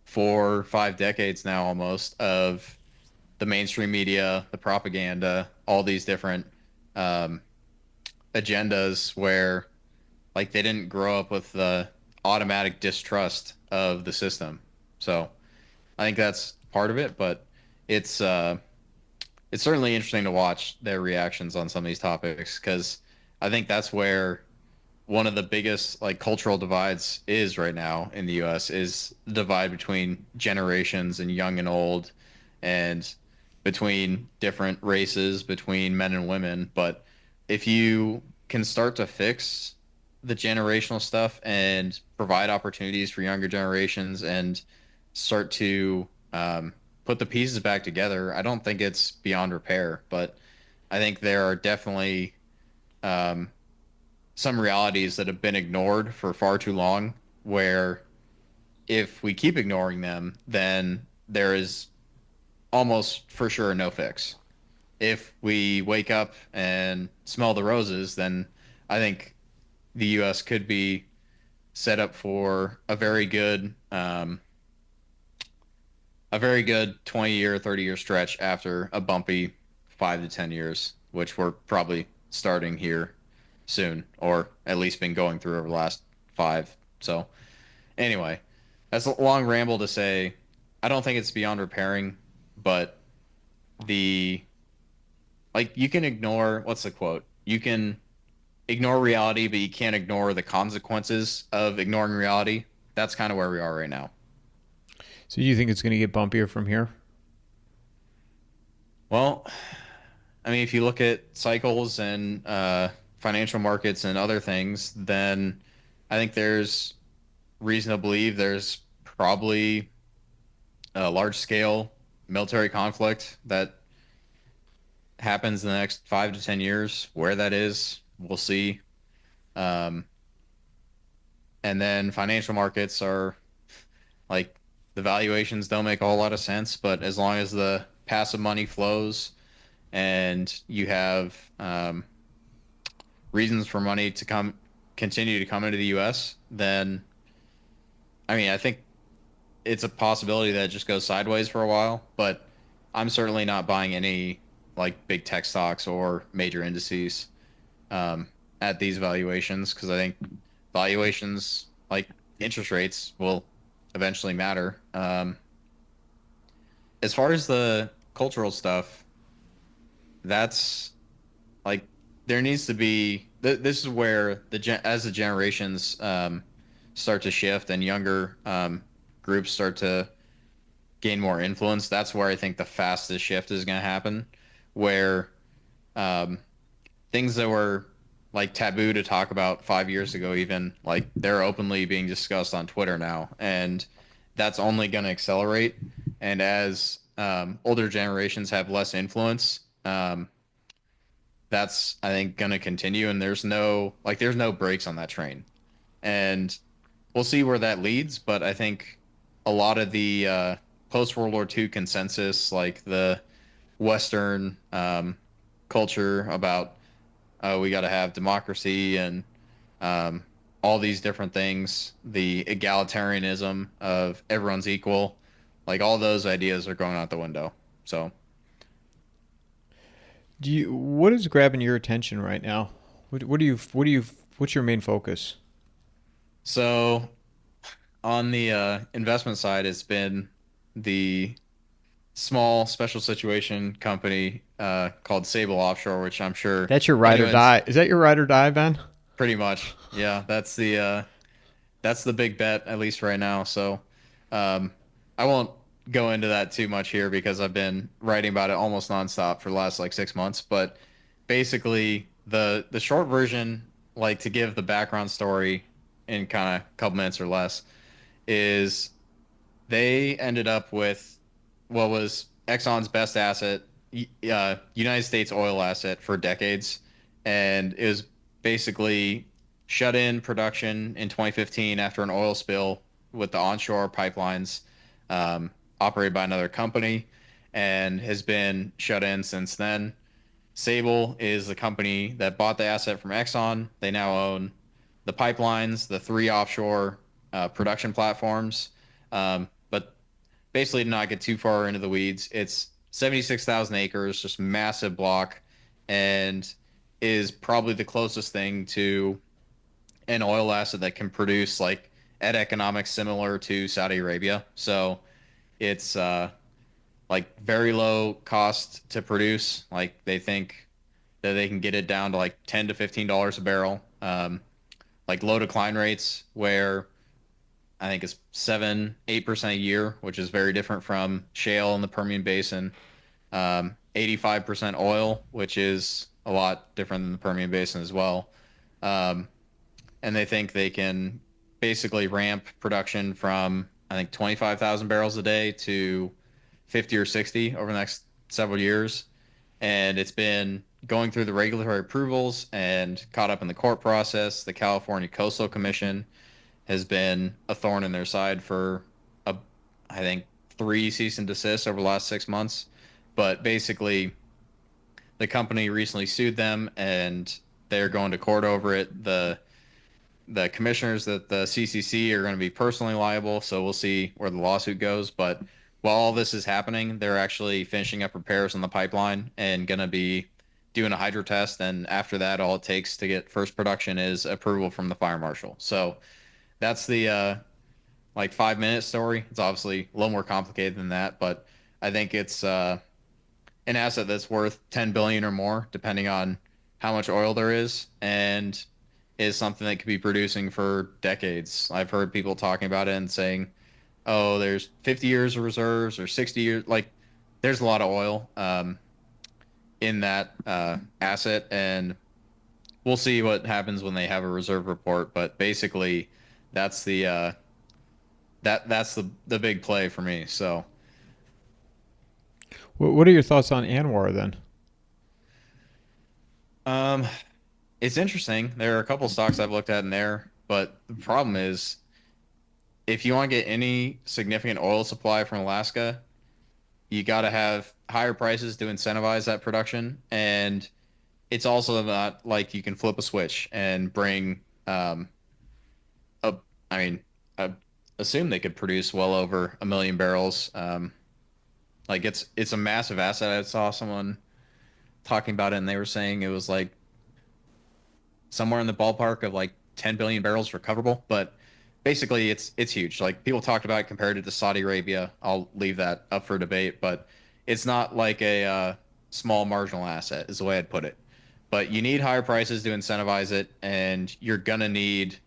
4 or 5 decades now almost of the mainstream media, the propaganda, all these different um, agendas where like they didn't grow up with the automatic distrust of the system. So I think that's part of it, but it's uh, it's certainly interesting to watch their reactions on some of these topics because I think that's where one of the biggest like cultural divides is right now in the US is the divide between generations and young and old and between different races, between men and women. But if you can start to fix the generational stuff and provide opportunities for younger generations and start to put the pieces back together, I don't think it's beyond repair, but I think there are definitely um, some realities that have been ignored for far too long, where if we keep ignoring them, then there is almost for sure no fix. If we wake up and smell the roses, then I think the U.S. could be set up for a very good 20-year, 30-year stretch after a bumpy 5 to 10 years, which we're probably starting here soon, or at least been going through over the last five. So anyway, that's a long ramble to say I don't think it's beyond repairing, but the like you can ignore what's the quote? You can ignore reality, but you can't ignore the consequences of ignoring reality. That's kind of where we are right now. So you think it's going to get bumpier from here? Well, I mean, if you look at cycles and financial markets and other things, then I think there's reason to believe there's probably a large scale military conflict that happens in the next 5 to 10 years. Where that is, we'll see. Um, and then financial markets are like the valuations don't make a whole lot of sense, but as long as the passive money flows and you have reasons for money to continue to come into the U.S., then I mean, I think it's a possibility that it just goes sideways for a while, but I'm certainly not buying any like big tech stocks or major indices at these valuations because I think valuations like interest rates will eventually matter. As far as the cultural stuff, that's like there needs to be this is where as the generations start to shift and younger groups start to gain more influence, that's where I think the fastest shift is going to happen, where um, things that were like taboo to talk about 5 years ago, even like they're openly being discussed on Twitter now, and that's only going to accelerate. And as older generations have less influence, that's I think going to continue, and there's no brakes on that train, and we'll see where that leads. But I think a lot of the post World War II consensus, like the Western culture about we got to have democracy and um, all these different things, the egalitarianism of everyone's equal, like all those ideas are going out the window. So, What is grabbing your attention right now? What's your main focus? so on the investment side, it's been the small special situation company called Sable Offshore, which I'm sure That's your ride or anyone's die. Is that your ride or die, Ben? pretty much. Yeah, that's the big bet, at least right now. So um, I won't go into that too much here because I've been writing about it almost nonstop for the last like 6 months. But basically, the short version, like to give the background story in kind of a couple minutes or less, is they ended up with what was Exxon's best asset, United States oil asset for decades, and it was basically shut in production in 2015 after an oil spill with the onshore pipelines operated by another company, and has been shut in since then. Sable is the company that bought the asset from Exxon. They now own the pipelines, the three offshore production platforms. But basically, to not get too far into the weeds, it's 76,000 acres, just massive block, and is probably the closest thing to an oil asset that can produce like at economics similar to Saudi Arabia. So it's like very low cost to produce. Like they think that they can get it down to like $10 to $15 a barrel. Like low decline rates where I think it's 7-8% a year, which is very different from shale in the Permian Basin. 85% oil, which is a lot different than the Permian Basin as well. Um, and they think they can basically ramp production from I think 25,000 barrels a day to 50 or 60 over the next several years. And it's been going through the regulatory approvals and caught up in the court process. The California Coastal Commission has been a thorn in their side for I think 3 cease and desists over the last 6 months. But basically, the company recently sued them, and they're going to court over it. The commissioners at the CCC are going to be personally liable, so we'll see where the lawsuit goes. But while all this is happening, they're actually finishing up repairs on the pipeline and going to be doing a hydro test. And after that, all it takes to get first production is approval from the fire marshal. So that's the like 5 minute story. It's obviously a little more complicated than that, but I think it's an asset that's worth 10 billion or more, depending on how much oil there is, and is something that could be producing for decades. I've heard people talking about it and saying, "Oh, there's 50 years of reserves or 60 years." Like, there's a lot of oil in that asset, and we'll see what happens when they have a reserve report. But basically, that's the big play for me. So, What are your thoughts on Anwar then? um, it's interesting. There are a couple stocks I've looked at in there, but the problem is if you want to get any significant oil supply from Alaska, you got to have higher prices to incentivize that production, and it's also not like you can flip a switch and bring a. I mean, I assume they could produce well over 1 million barrels. Like it's a massive asset. I saw someone talking about it, and they were saying it was like somewhere in the ballpark of like 10 billion barrels recoverable. But basically, it's huge. Like people talked about it compared to Saudi Arabia. I'll leave that up for debate, but it's not like a small marginal asset, is the way I'd put it. But you need higher prices to incentivize it, and you're gonna need,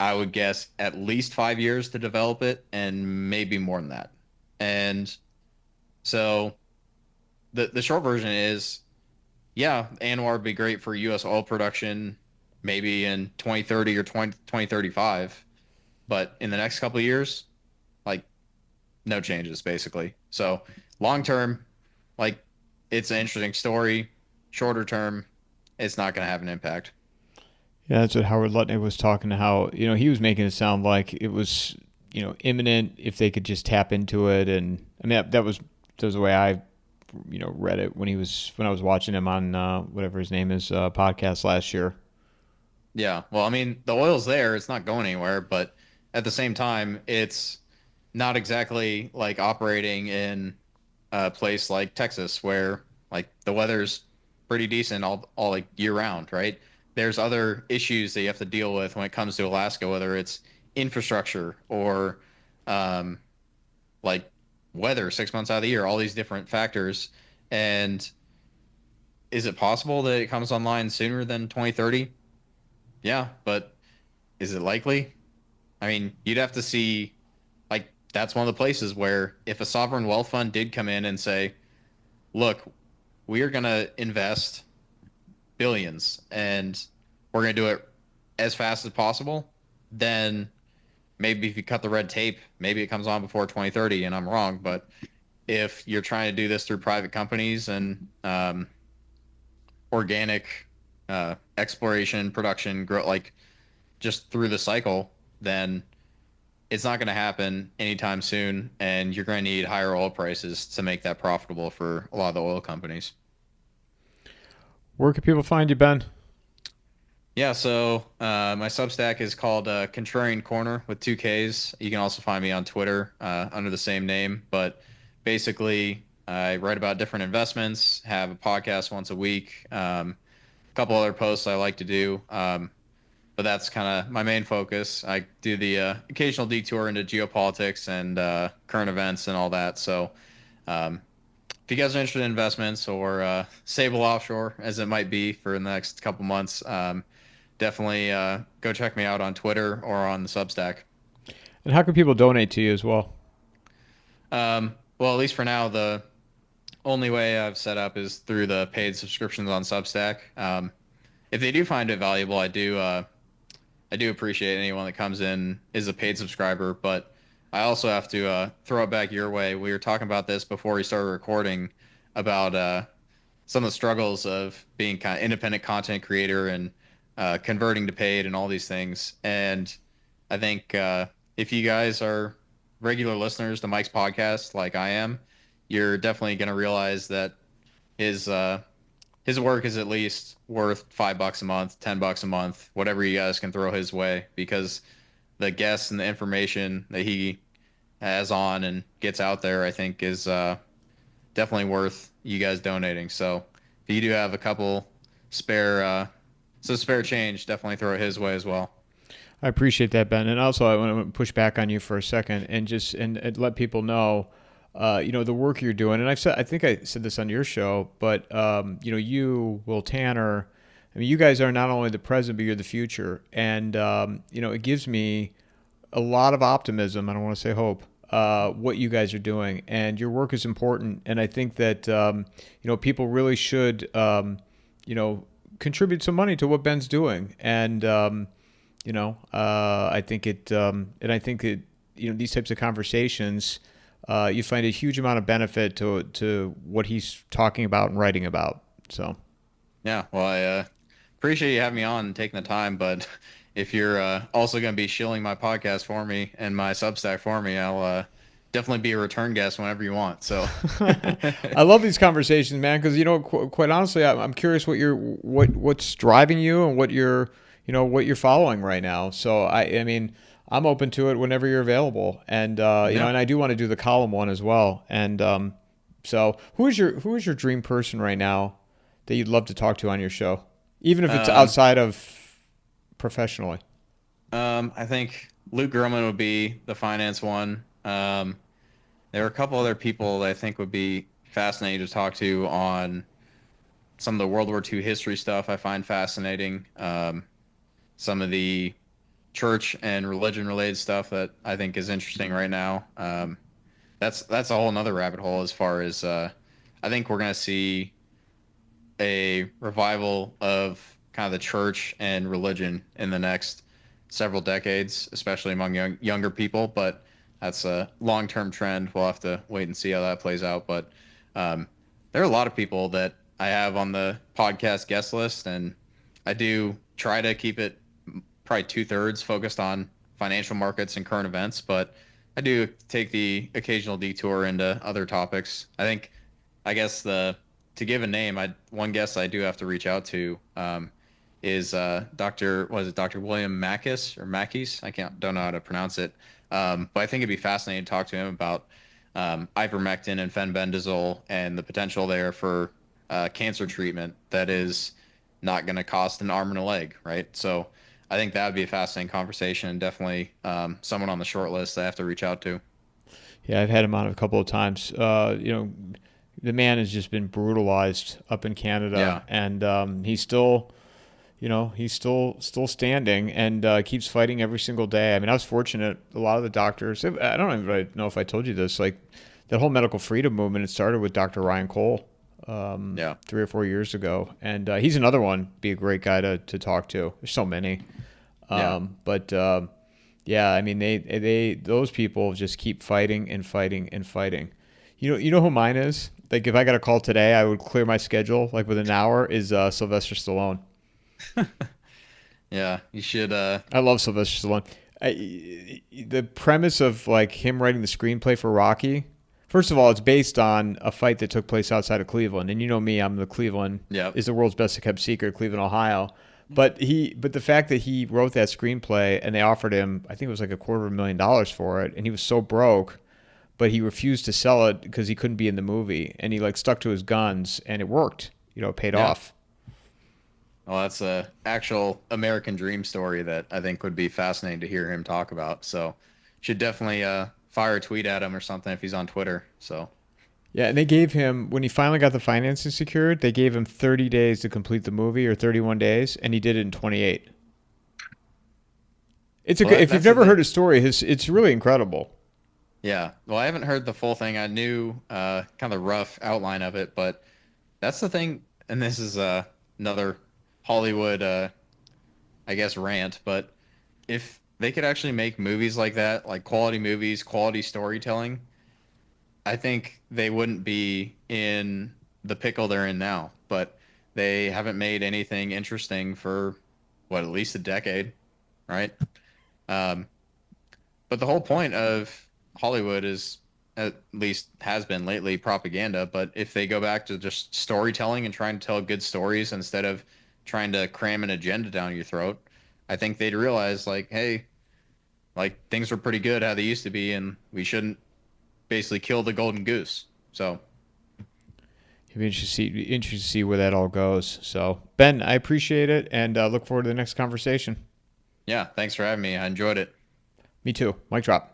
I would guess, at least 5 years to develop it, and maybe more than that. And so the short version is, yeah, Anwar would be great for U.S. oil production, maybe in 2030 or 2035, but in the next couple of years, like no changes basically. So long term, like it's an interesting story. Shorter term, it's not going to have an impact. Yeah, that's what Howard Lutnick was talking to. How he was making it sound like it was imminent if they could just tap into it. And I mean that was the way I read it when I was watching him on whatever his name is podcast last year. Yeah. Well, I mean, the oil's there. It's not going anywhere, but at the same time, it's not exactly like operating in a place like Texas where like the weather's pretty decent all like year round, right? There's other issues that you have to deal with when it comes to Alaska, whether it's infrastructure or um, like weather 6 months out of the year, all these different factors. And is it possible that it comes online sooner than 2030? Yeah, but is it likely? I mean, you'd have to see, like, that's one of the places where if a sovereign wealth fund did come in and say, look, we are going to invest billions and we're going to do it as fast as possible, then maybe if you cut the red tape, maybe it comes on before 2030 and I'm wrong. But if you're trying to do this through private companies and organic exploration, production, grow, like just through the cycle, then it's not going to happen anytime soon, and you're going to need higher oil prices to make that profitable for a lot of the oil companies. Where can people find you, Ben? Yeah, so my Substack is called Contrarian Korner with two Ks. You can also find me on Twitter under the same name. But basically, I write about different investments, have a podcast once a week, a couple other posts I like to do. But that's kind of my main focus. I do the occasional detour into geopolitics and current events and all that. So um, if you guys are interested in investments or Sable Offshore, as it might be for the next couple months, definitely go check me out on Twitter or on the Substack. And how can people donate to you as well? Well, at least for now, the only way I've set up is through the paid subscriptions on Substack. If they do find it valuable, I do appreciate anyone that comes in is a paid subscriber, but I also have to throw it back your way. We were talking about this before we started recording about some of the struggles of being kind of independent content creator and converting to paid and all these things. And I think if you guys are regular listeners to Mike's podcast, like I am, you're definitely going to realize that his uh, his work is at least worth $5 a month, $10 a month, whatever you guys can throw his way, because the guests and the information that he has on and gets out there, I think, is definitely worth you guys donating. So if you do have a couple spare, spare change, definitely throw it his way as well. I appreciate that, Ben. And also, I want to push back on you for a second and just and let people know, the work you're doing. And I think I said this on your show, but you, Will Tanner, I mean, you guys are not only the present, but you're the future. And it gives me a lot of optimism. I don't want to say hope. What you guys are doing, and your work is important. And I think that people really should contribute some money to what Ben's doing. And I think these types of conversations, you find a huge amount of benefit to what he's talking about and writing about. So, yeah, well, I appreciate you having me on and taking the time. But if you're also going to be shilling my podcast for me and my Substack for me, I'll definitely be a return guest whenever you want. So, I love these conversations, man, because quite honestly, I'm curious what's driving you and what you're following right now. So I mean, I'm open to it whenever you're available, and and I do want to do the column one as well. And so who is your dream person right now that you'd love to talk to on your show, even if it's outside of professionally? I think Luke Grumman would be the finance one. There are a couple other people that I think would be fascinating to talk to on some of the World War II history stuff. I find fascinating. Some of the church and religion related stuff that I think is interesting right now. That's a whole nother rabbit hole as far as I think we're going to see a revival of kind of the church and religion in the next several decades, especially among younger people. But that's a long-term trend. We'll have to wait and see how that plays out. But there are a lot of people that I have on the podcast guest list, and I do try to keep it probably 2/3 focused on financial markets and current events, but I do take the occasional detour into other topics. I guess to give a name, one guest I do have to reach out to is Dr. William Mackis? Don't know how to pronounce it. But I think it'd be fascinating to talk to him about ivermectin and fenbendazole and the potential there for cancer treatment that is not going to cost an arm and a leg, right? So I think that would be a fascinating conversation, and definitely someone on the short list I have to reach out to. Yeah, I've had him on a couple of times. The man has just been brutalized up in Yeah. Canada, and he's still, he's still standing and keeps fighting every single day. I mean, I was fortunate. A lot of the doctors. I don't even know if I told you this. Like that whole medical freedom movement. It started with Dr. Ryan Cole Yeah. 3 or 4 years ago, and he's another one. Be a great guy to talk to. There's so many, Yeah. but. Yeah, I mean those people just keep fighting and fighting and fighting. You know who mine is? Like if I got a call today, I would clear my schedule like within an hour. Is Sylvester Stallone. Yeah. You should. I love Sylvester Stallone. The premise of like him writing the screenplay for Rocky. First of all, it's based on a fight that took place outside of Cleveland, and you know me, I'm the Cleveland Yep. is the world's best kept secret, Cleveland, Ohio. But the fact that he wrote that screenplay and they offered him, I think it was like $250,000 for it, and he was so broke, but he refused to sell it because he couldn't be in the movie, and he like stuck to his guns, and it worked. It paid Yeah. off. Well, that's a actual American dream story that I think would be fascinating to hear him talk about. So, should definitely fire a tweet at him or something if he's on Twitter. So, Yeah, and they gave him when he finally got the financing secured, they gave him 30 days to complete the movie or 31 days, and he did it in 28. If you've that's the never thing. heard his story, it's really incredible. Yeah. Well, I haven't heard the full thing. I knew kind of the rough outline of it, but that's the thing. And this is another Hollywood, I guess, rant. But if they could actually make movies like that, like quality movies, quality storytelling, I think they wouldn't be in the pickle they're in now. But they haven't made anything interesting for what, at least a decade, right? Um, but the whole point of Hollywood is, at least has been lately, propaganda. But if they go back to just storytelling and trying to tell good stories instead of trying to cram an agenda down your throat, I think they'd realize, like, hey, like things were pretty good how they used to be, and we shouldn't basically kill the golden goose. So, It'd be interesting to see where that all goes. So, Ben, I appreciate it and look forward to the next conversation. yeah, thanks for having me. I enjoyed it. Me too. Mic drop.